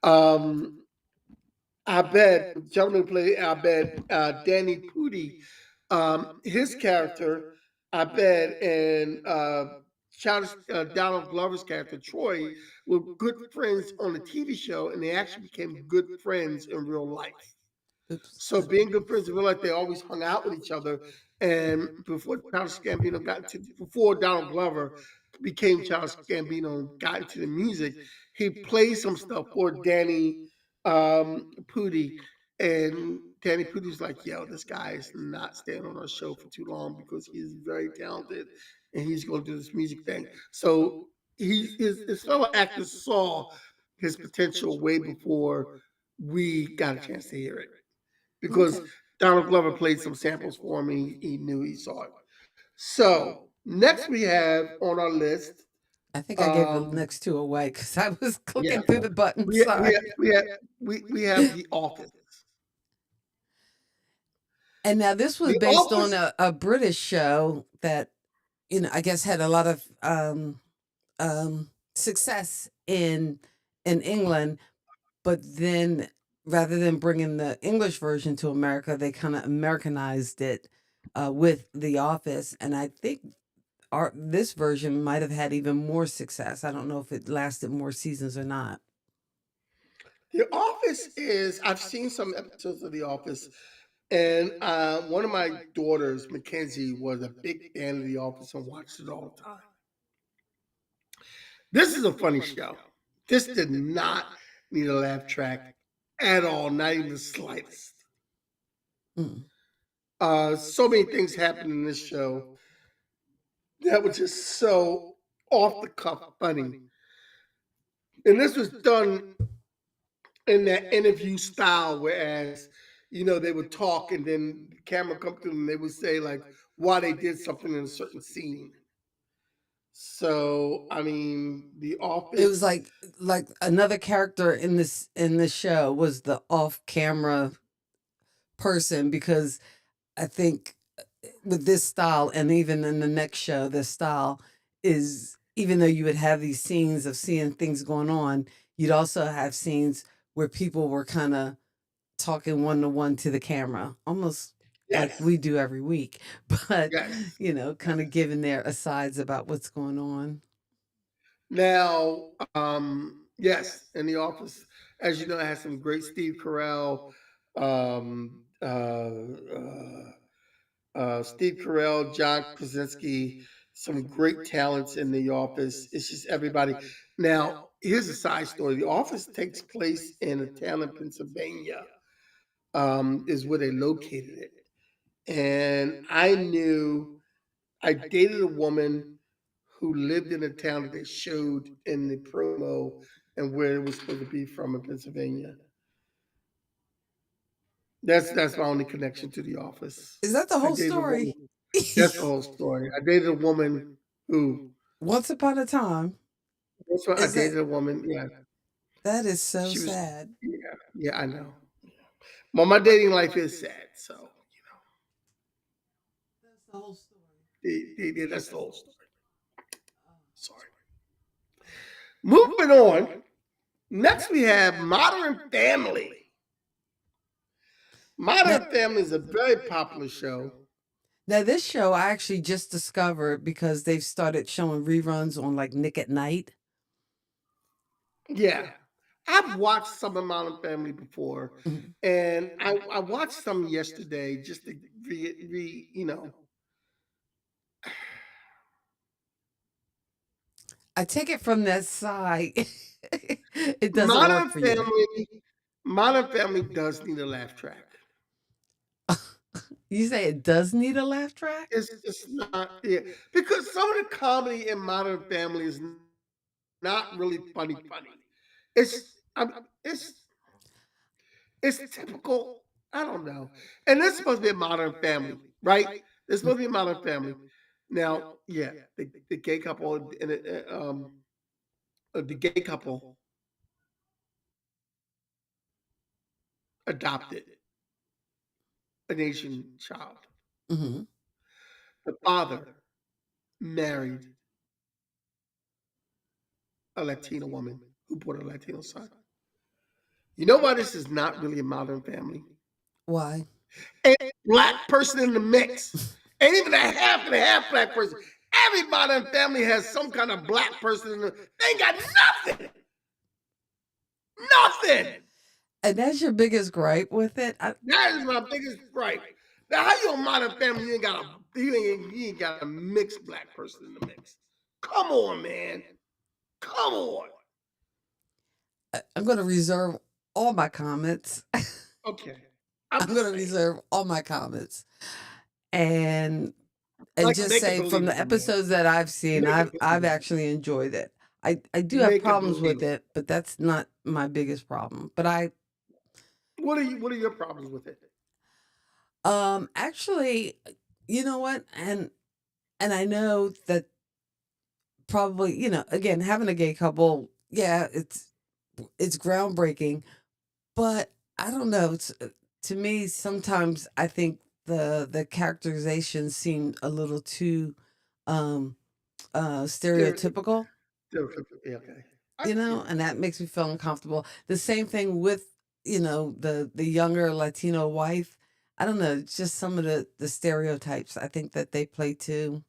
Um, Abed, the gentleman who played Abed, Danny Pudi, his character, Abed, and Donald Glover's character, Troy, were good friends on the TV show, and they actually became good friends in real life. Oops. So being good friends in real life, they always hung out with each other. And before Donald Glover became Childish Gambino and got into the music, he played some stuff for Danny Pudi. And Danny Pudi's like, yo, this guy is not staying on our show for too long because he's very talented and he's going to do this music thing. So his fellow actors saw his potential way before we got a chance to hear it because Okay. Donald Glover played some samples for me. He knew he saw it. So next we have on our list I think I gave the Um, next two away because I was yeah, clicking through the buttons. we we Sorry. we have The Office. And now this was The based on Office. a British show that, I guess had a lot of success in England, but then rather than bringing the English version to America, they kind of Americanized it with The Office, and I think this version might have had even more success. I don't know if it lasted more seasons or not. The Office is. I've seen some episodes of The Office, and one of my daughters, Mackenzie, was a big fan of The Office and watched it all the time. This is a funny show. This did not need a laugh track at all, not even the slightest. Mm. So many things happened in this show that was just so off the cuff funny. And this was done in that interview style, whereas they would talk and then the camera come to them and they would say like why they did something in a certain scene. So I mean, The It was Office. like another character in this show was the off camera person, because I think with this style, and even in the next show, this style is, even though you would have these scenes of seeing things going on, you'd also have scenes where people were kind of talking one to one to the camera, almost like Yes, we do every week, but yes, kind of yes. giving their asides about what's going on. Now, yes, in The Office, as you know, it has some great Steve Carell, um, Steve Carell, John Krasinski, some great talents in The Office. It's just everybody. Now, here's a side story. The Office takes place in a town in Pennsylvania, is where they located it. And I dated a woman who lived in a town that they showed in the promo and where it was supposed to be from in Pennsylvania. That's my only connection to The Office. Is that the I whole dated a woman. story? That's the whole story. I dated a woman who. Once upon a time. That's what I Is that dated a woman. Yeah, that is so she was. sad. Yeah, yeah, I know. Well, my dating life is sad. So That's the whole story. that's the whole story. Sorry. Moving on. Next, we have Modern Family. Now, Modern Family is a very popular show. now this show I actually just discovered because they've started showing reruns on like Nick at Night. Yeah. I've watched some of Modern Family before, Mhm. and I watched some yesterday just to re. I take it from that side. It doesn't work Modern for you. Family, Modern Family does need a laugh track. You say it does need a laugh track? It's not, yeah, because some of the comedy in Modern Family is not really funny. It's it's it's typical. I don't know. And this is supposed to be a Modern Family, right? It's supposed to be a Modern Family. Now, yeah, the gay couple and the gay couple adopted an Asian child. Hmm. The father married a Latino woman who brought a Latino son. You know why this is not really a Modern Family? Why? Ain't a black person in the mix. Ain't even a half and a half black person. Every Modern Family has some kind of black person in the. They ain't got nothing. Nothing. And that's your biggest gripe with it? That is my biggest gripe. Now, how you a Modern Family? You ain't got a mixed black person in the mix. Come on, man. Come on. I'm going to reserve all my comments. Okay. I'm I'm going just to saying. reserve all my comments. And Like just make a say from the believable, man. episodes that I've seen, Make a I've believable. actually enjoyed it. I do have Make it problems with believable. it, but that's not my biggest problem. But What are your problems with it? actually, you know what? And I know that probably, again, having a gay couple, yeah, it's groundbreaking, but I don't know. To me, sometimes I think the characterizations seem a little too um Stereotypical. stereotypical, Yeah, okay. I can see that. and that makes me feel uncomfortable. The same thing with, the younger Latino wife. I don't know, it's just some of the stereotypes I think that they play too.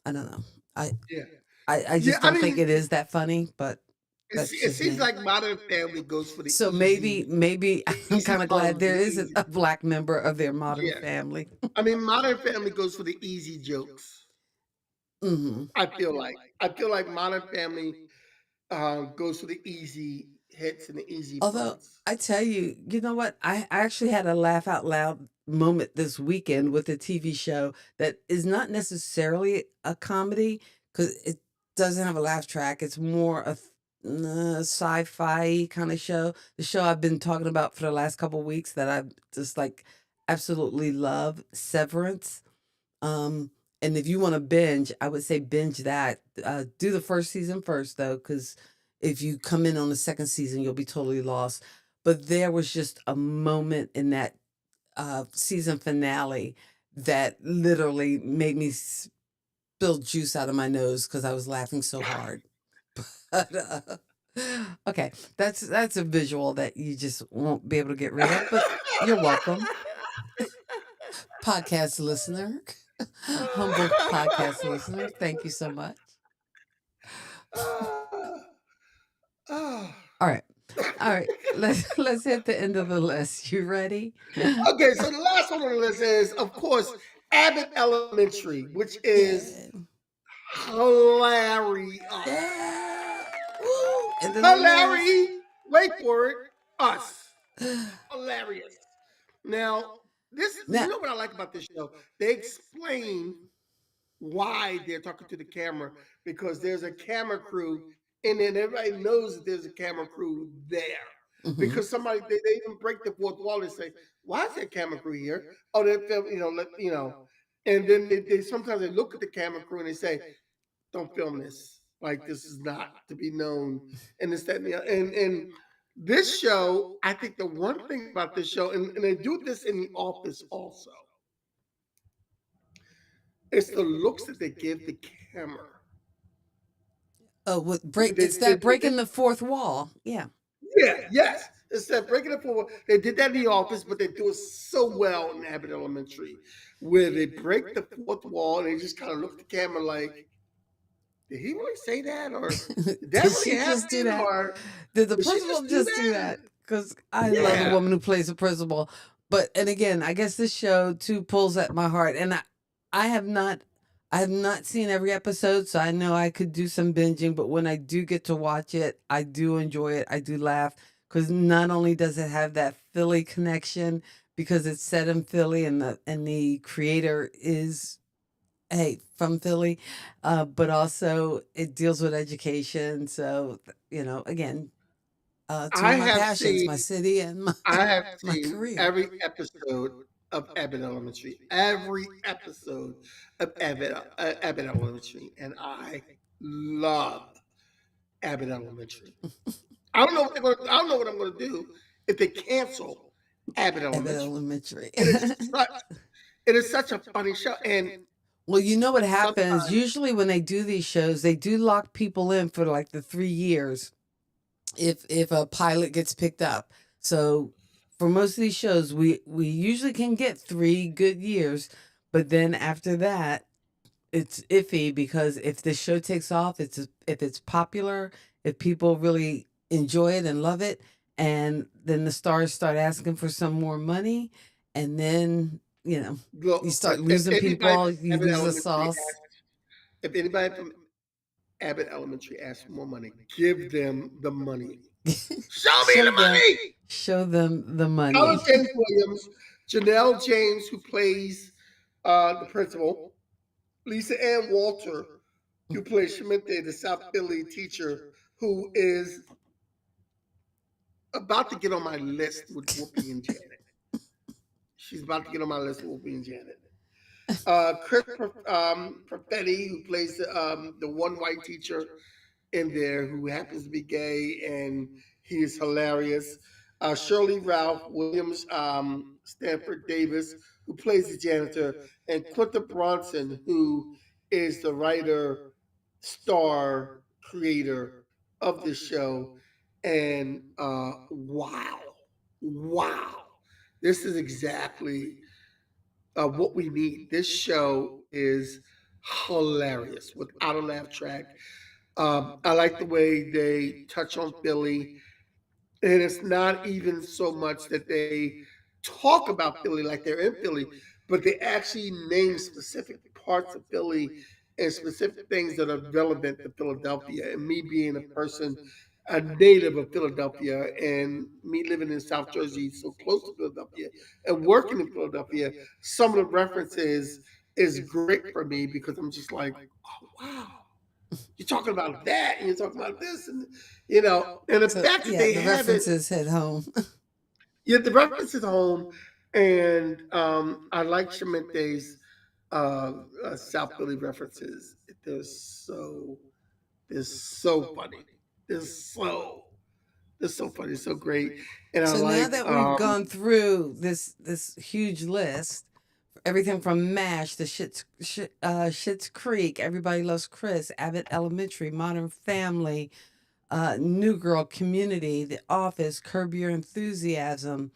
I don't know. I Yeah. I Yeah, just I don't think mean, it is that funny, but that's it just seems me. like Modern Family goes for So maybe the I'm easy kind of glad puns, there the isn't easy. a black member of their Modern Yeah. Family. I mean, Modern Family goes for the easy jokes. Hmm. I feel like Modern Family goes for the easy hits and the easy Although puns. I tell you, you know what? I actually had a laugh out loud moment this weekend with a TV show that is not necessarily a comedy because it doesn't have a laugh track. It's more a sci-fi kind of show. The show I've been talking about for the last couple of weeks that I just like absolutely love, Severance. Um, and if you want to binge, I would say binge that. Do the first season first, though, because if you come in on the second season, you'll be totally lost. But there was just a moment in that season finale that literally made me spill juice out of my nose because I was laughing so hard. But okay, that's a visual that you just won't be able to get rid of. But you're welcome, podcast listener. Humble podcast listener. Thank you so much. Ah, ah. All right. All right. Let's hit the end of the list. You ready? Okay, so the last one on the list is, of course, Abbott Elementary, which is Yeah. hilarious. Yeah. Woo. And then they last. Hilarious. Wait for it. Us. Hilarious. Now, you Now, know what I like about this show? They explain why they're talking to the camera because there's a camera crew, and then everybody knows that there's a camera crew there. mhm. Because they even break the fourth wall and say, "Why is there a camera crew here?" Oh, they film, and then they sometimes they look at the camera crew and they say, "Don't film this. Like this is not to be known." And this, that, and the other. And this show, I think the one thing about this show, and they do this in The Office also, it's the looks that they give the camera. Oh, what They, break? they, It's they, that they, breaking the fourth wall. Yeah. yeah, yes. Instead of breaking it forward, they did that in The Office, but they do it so well in Abbott Elementary, where they break the fourth wall and they just kind of look at the camera like, "Did he really say that, or did that Did really she just do happen, that? or Did the did she principal just do just do that?" that? Because I love the Yeah, woman who plays the principal. But and again, I guess this show too pulls at my heart, and I have not, I have not seen every episode, so I know I could do some binging. But when I do get to watch it, I do enjoy it. I do laugh because not only does it have that Philly connection because it's set in Philly, and the creator is from Philly, but also it deals with education. So again, two I of my have passions, seen my city and my I have my seen career. every episode of Abbott Elementary, every episode of Abbott Elementary, and I love Abbott Elementary. I don't know what they're going. I don't know what I'm going to do if they cancel Abbott Abbott Elementary. Elementary. It is such. It is such a funny show, and Well, you know what happens? sometimes Usually when they do these shows, they do lock people in for like the 3 years if a pilot gets picked up. So for most of these shows, we usually can get 3 good years, but then after that, it's iffy because if the show takes off, if it's popular, if people really enjoy it and love it, and then the stars start asking for some more money, and then you look. start If losing anybody people, from you Abbott lose the Elementary sauce. if anybody from Abbott Elementary asks for more money, give them the money. Show me show the them money. show them the Alan money. James Williams, Janelle James, who plays the principal, Lisa Ann Walter, who plays Sheminte, the South Philly teacher, who is about to get on my list with Whoopi and Janet. She's about to get on my list with Whoopi and Janet. Chris Perfetti, who plays the one white teacher in there who happens to be gay, and he is hilarious. Shirley Ralph Williams, Stanford Davis, who plays the janitor, and Quinta Bronson, who is the writer, star, creator of the show. And wow, wow, this is exactly what we need. This show is hilarious without a laugh track. I like the way they touch on Philly, and it's not even so much that they talk about Philly like they're in Philly, but they actually name specific parts of Philly and specific things that are relevant to Philadelphia. And me being a person, a native of Philadelphia, and me living in South Jersey, so close to Philadelphia, and working in Philadelphia, some of the references is great for me because I'm just like, oh wow, you're talking about that, and you're talking about this, and and the So fact that yeah, they the have it, references hit home. yeah, the reference is home, and I like Shemente's South Philly references. They're so they're so funny. They're so they're so funny, so great, and I So now like that we've gone through this huge list, everything from MASH to Schitt's Creek, Everybody Loves Chris, Abbott Elementary, Modern Family, New Girl, Community, The Office, Curb Your Enthusiasm,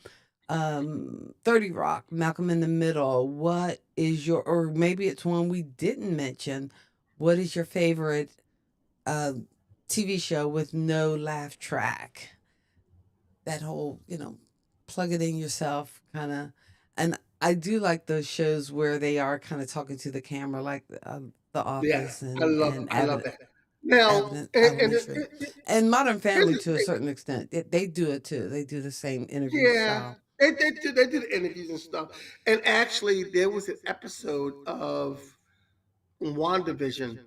30 Rock, Malcolm in the Middle. What is your, or maybe it's one we didn't mention, what is your favorite uh, TV show with no laugh track? That whole, plug it in yourself kind of. And I do like those shows where they are kind of talking to the camera, like The yeah, Office and I love Abbott, that. Now, Abbott and Elementary, and Modern here's Family the to a thing. certain extent. They do it too. They do the same interview Yeah, style. they did interviews and stuff, and actually there was an episode of WandaVision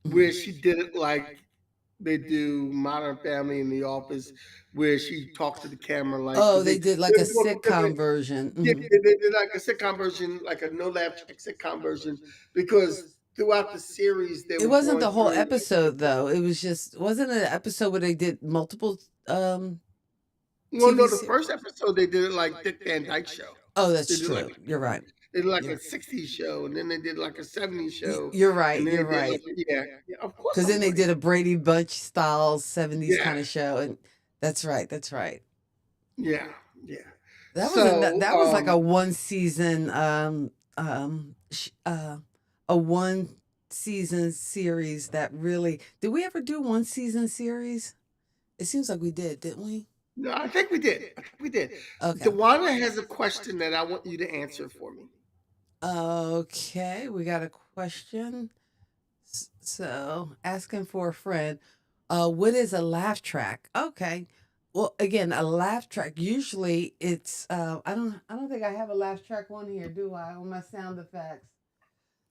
where Mhm. she did it like they do Modern Family in The Office, where she talks to the camera like Oh, because they did like a sitcom version. Mhm. they did like a sitcom version, like a no laugh track sitcom version, because throughout the series they It were wasn't going the whole through. episode though. It was just wasn't it an episode where they did multiple Well, no, TV the series. first episode they did it like Dick Van Dyke Show. Oh, They that's did like true. You're right. they did like a You're, '60s show, and then they did like a '70s show, you're right. and then they You're did like right. yeah, of course Because I'm then they right. did a Brady Bunch style 70s Yeah, kind of show. And that's right. That's right. yeah, yeah. That was So that was like a one season a one season series that really did we ever do one season series? It seems like we did, didn't we? no, I think we did. I think we did. Okay. Dewana has a question that I want you to answer for me. Okay, we got a question. So, asking for a friend. What is a laugh track? Okay. Well, again, a laugh track. Usually, it's. I don't think I have a laugh track on here, do I? On my sound effects.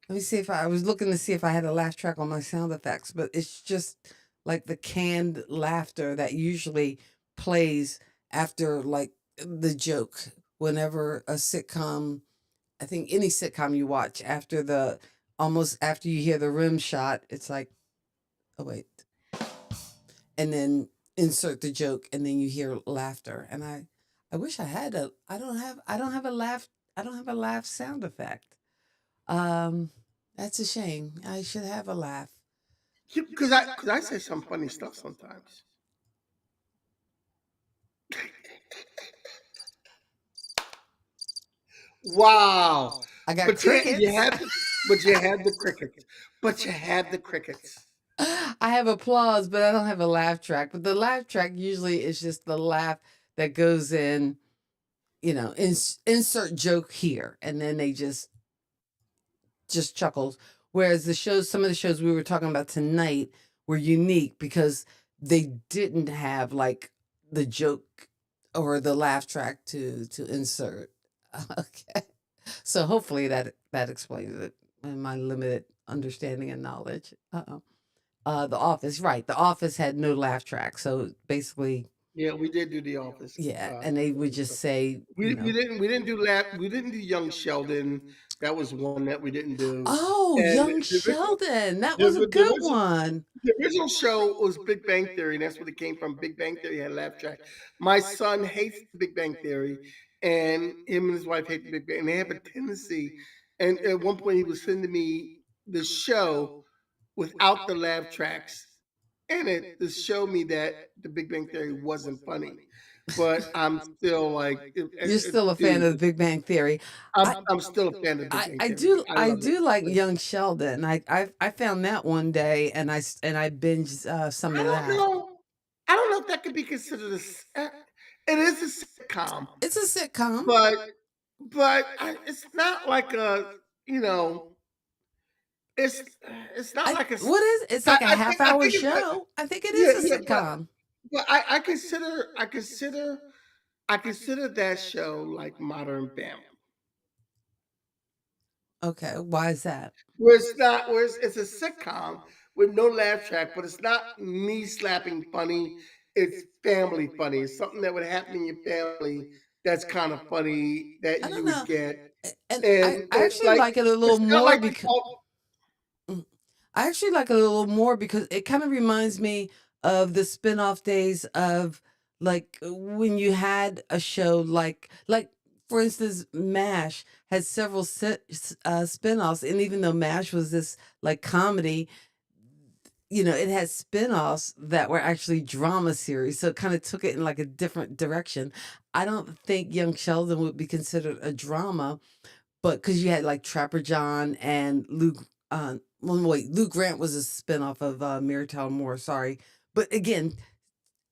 Let me see if I was looking to see if I had a laugh track on my sound effects, but it's just like the canned laughter that usually plays after like the joke. Whenever a sitcom, I think any sitcom you watch after the almost after you hear the rim shot, it's like, oh wait, and then insert the joke, and then you hear laughter. And I wish I had a. I don't have a laugh. I don't have a laugh sound effect. Um, that's a shame. I should have a laugh. Because I say some funny stuff sometimes. Wow. I got But yeah, crickets. but you had the crickets. But you had the crickets. I have applause, but I don't have a laugh track. But the laugh track usually is just the laugh that goes in, insert joke here, and then they just chuckles. Whereas some of the shows we were talking about tonight were unique because they didn't have like the joke or the laugh track to insert. Okay, so hopefully that explains it in my limited understanding and knowledge. The Office, right? The Office had no laugh track, so basically Yeah, we did do The Office. Yeah, and they would just say, We didn't do Young Sheldon. That was one that we didn't do. "Oh, And Young the original Sheldon, that the, was a ori- the good original one." the original show was Big Bang Theory, and that's what it came from. Big Bang Theory had a laugh track. My son hates the Big Bang Theory, and him and his wife hate the Big Bang. And they have a tendency. And at one point, he was sending me the show without the laugh tracks in it to show me that the Big Bang Theory wasn't funny. But I'm still like, You're still a fan dude, of The Big Bang Theory. I'm I I'm still a fan of Big I Bang I Theory. do I I love it. do like Young Sheldon. I found that one day, and I binged, some I of don't that. know. I don't know if that could be considered it is a sitcom, It's a sitcom. but it's not like a you know it's it's not I like a. what is It's I, like a I think I half-hour think it's like show. I think it yeah is a yeah sitcom. but I consider that show like Modern Family. Okay, why is that? Where it's not, where it's a sitcom with no laugh track, but it's not knee slapping funny. It's family funny. It's something that would happen in your family that's kind of funny that I don't you would know. get. And And I it's actually like, like it a little it's not more like because it kind of reminds me of the spin-off days of, like, when you had a show like for instance, MASH had several spin-offs, and even though MASH was this like comedy, it had spin-offs that were actually drama series, so it kind of took it in like a different direction. I don't think Young Sheldon would be considered a drama, but because you had like Trapper John and Luke, well, wait, Luke Grant was a spinoff of Mary Tyler Moore. Sorry, but again,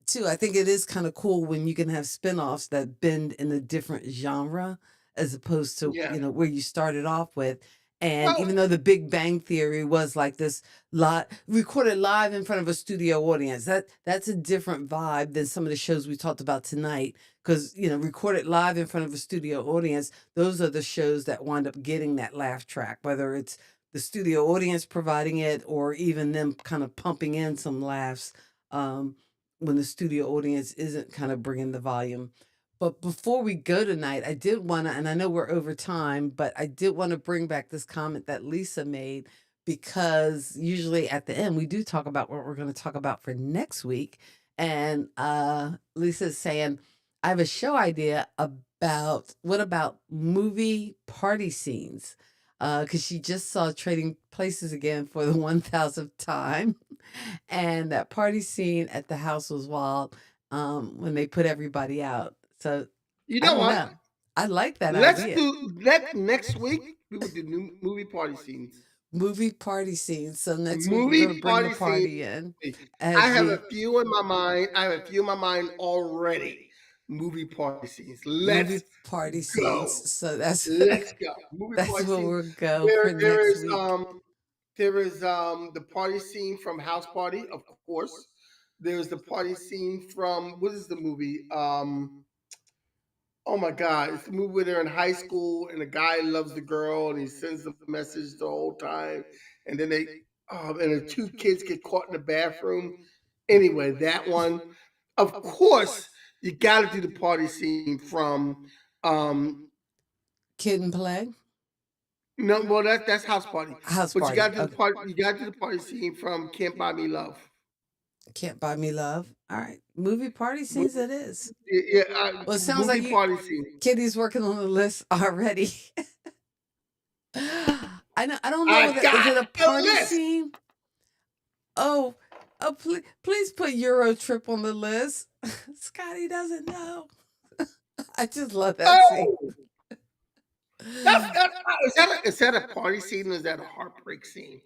too, I think it is kind of cool when you can have spinoffs that bend in a different genre as opposed to yeah. where you started off with. And Well, even though the Big Bang Theory was like this lot recorded live in front of a studio audience, that's a different vibe than some of the shows we talked about tonight. Because recorded live in front of a studio audience, those are the shows that wind up getting that laugh track, whether it's the studio audience providing it or even them kind of pumping in some laughs. Um, when the studio audience isn't kind of bringing the volume. But before we go tonight, I did want to, and I know we're over time, but I did want to bring back this comment that Lisa made because usually at the end we do talk about what we're going to talk about for next week. And Lisa's saying, I have a show idea about what about movie party scenes? Because she just saw Trading Places again for the 1000th time. And that party scene at the house was wild, when they put everybody out. So you I know don't what? know. I like that Let's idea. do let next week we will do new movie party scenes. Movie party scenes. So next week we're Movie gonna bring the party scene. party in I as have a we few in my mind. I have a few in my mind already. Movie party scenes. Let's movie party scenes. go. So that's Let's go. Movie that's party where scene. we'll go There for there next is week. the party scene from House Party, of course. There's the party scene from what is the movie? Oh my God! It's the movie where they're in high school and the guy loves the girl and he sends the message the whole time, and then and the two kids get caught in the bathroom. Anyway, that one. Of course, you got to do the party scene from. Kid and Play? No, well that's House Party, House but you Party. got to do the Okay. party. You got to do the party scene from Can't Buy Me Love. Can't Buy Me Love. All right. Movie party scenes it is. Yeah, Well, it sounds like movie party scene. Kitty's working on the list already. I don't know I whether is got it a the party list. scene? Oh, please put Euro Trip on the list. Scotty doesn't know. I just love that scene. Oh, is that a party scene or is that a heartbreak scene?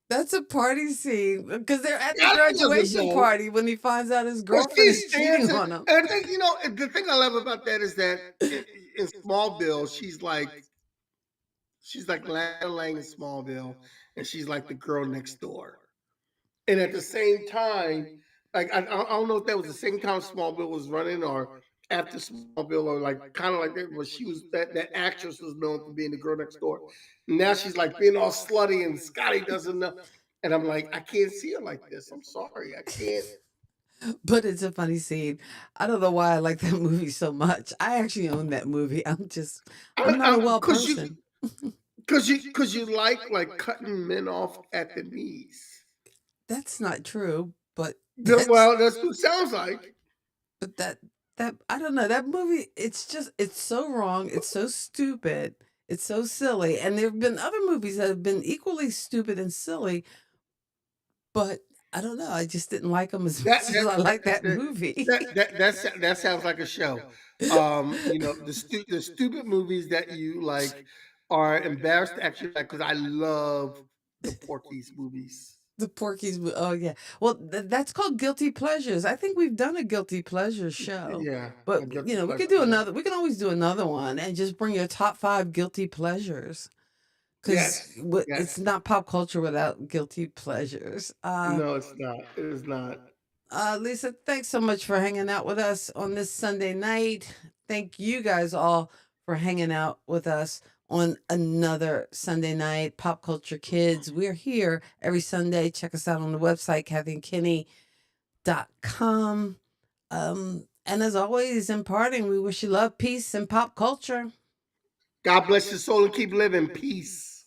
That's a party scene because they're at the Scotty doesn't graduation know. party when he finds out his Well, girlfriend she is cheating stands on him. and I think the thing I love about that is that in Smallville, she's like Lana Lang in Smallville, and she's like the girl next door. And at the same time, like I don't know if that was the same time Smallville was running or after Smallville or like kind of like that, but she was that actress was known for being the girl next door. Now she's like being all slutty, and Scotty doesn't know. And I'm like, I can't see her like this. I'm sorry, I can't. But it's a funny scene. I don't know why I like that movie so much. I actually own that movie. I'm not a well Cause you, person. cause you like cutting men off at the knees. That's not true, but that's Well, that's what it sounds like. but that I don't know. That movie, it's so wrong, it's so stupid, it's so silly. And there've been other movies that have been equally stupid and silly, but I don't know. I just didn't like them as That much as that I that like that movie. that sounds like a show. The stupid movies that you like are embarrassed to actually like because I love the Porky's movies. The Porky's, oh yeah. Well, that's called Guilty Pleasures. I think we've done a Guilty Pleasures show, Yeah, but I get the we could pleasure. do Yeah. another. We can always do another one and just bring your top 5 guilty pleasures because Yes, it's yes. not pop culture without guilty pleasures. No, it's not. It is not. Lisa, thanks so much for hanging out with us on this Sunday night. Thank you guys all for hanging out with us on another Sunday night. Pop Culture Kids. We're here every Sunday. Check us out on the website, kathyandkenny.com. And as always, in parting, we wish you love, peace, and pop culture. God bless your soul and keep living. Peace.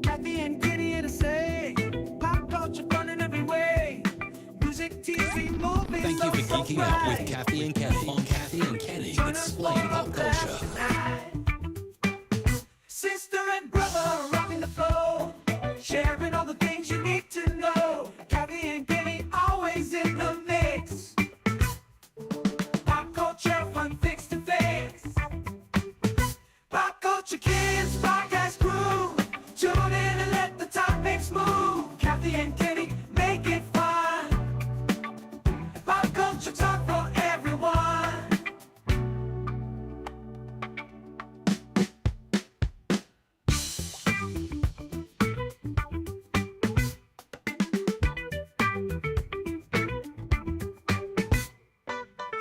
Kathy and Kenny here to say, pop culture fun in every way. Music, TV, movies. Thank you for so geeking out bright. with Kathy and Kenny on Kathy and Kenny Join us Explain for Pop a Culture. blast tonight. Sister and brother rocking the flow, sharing all the things you need to know. Kathy and Kenny always in the mix. Pop culture fun fix to fix. Pop culture kids podcast crew, tune in and let the topics move. Kathy and Kenny make it fun. Pop culture talk for everyone.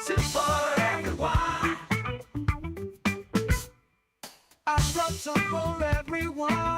Sit for everyone. I brought some for everyone.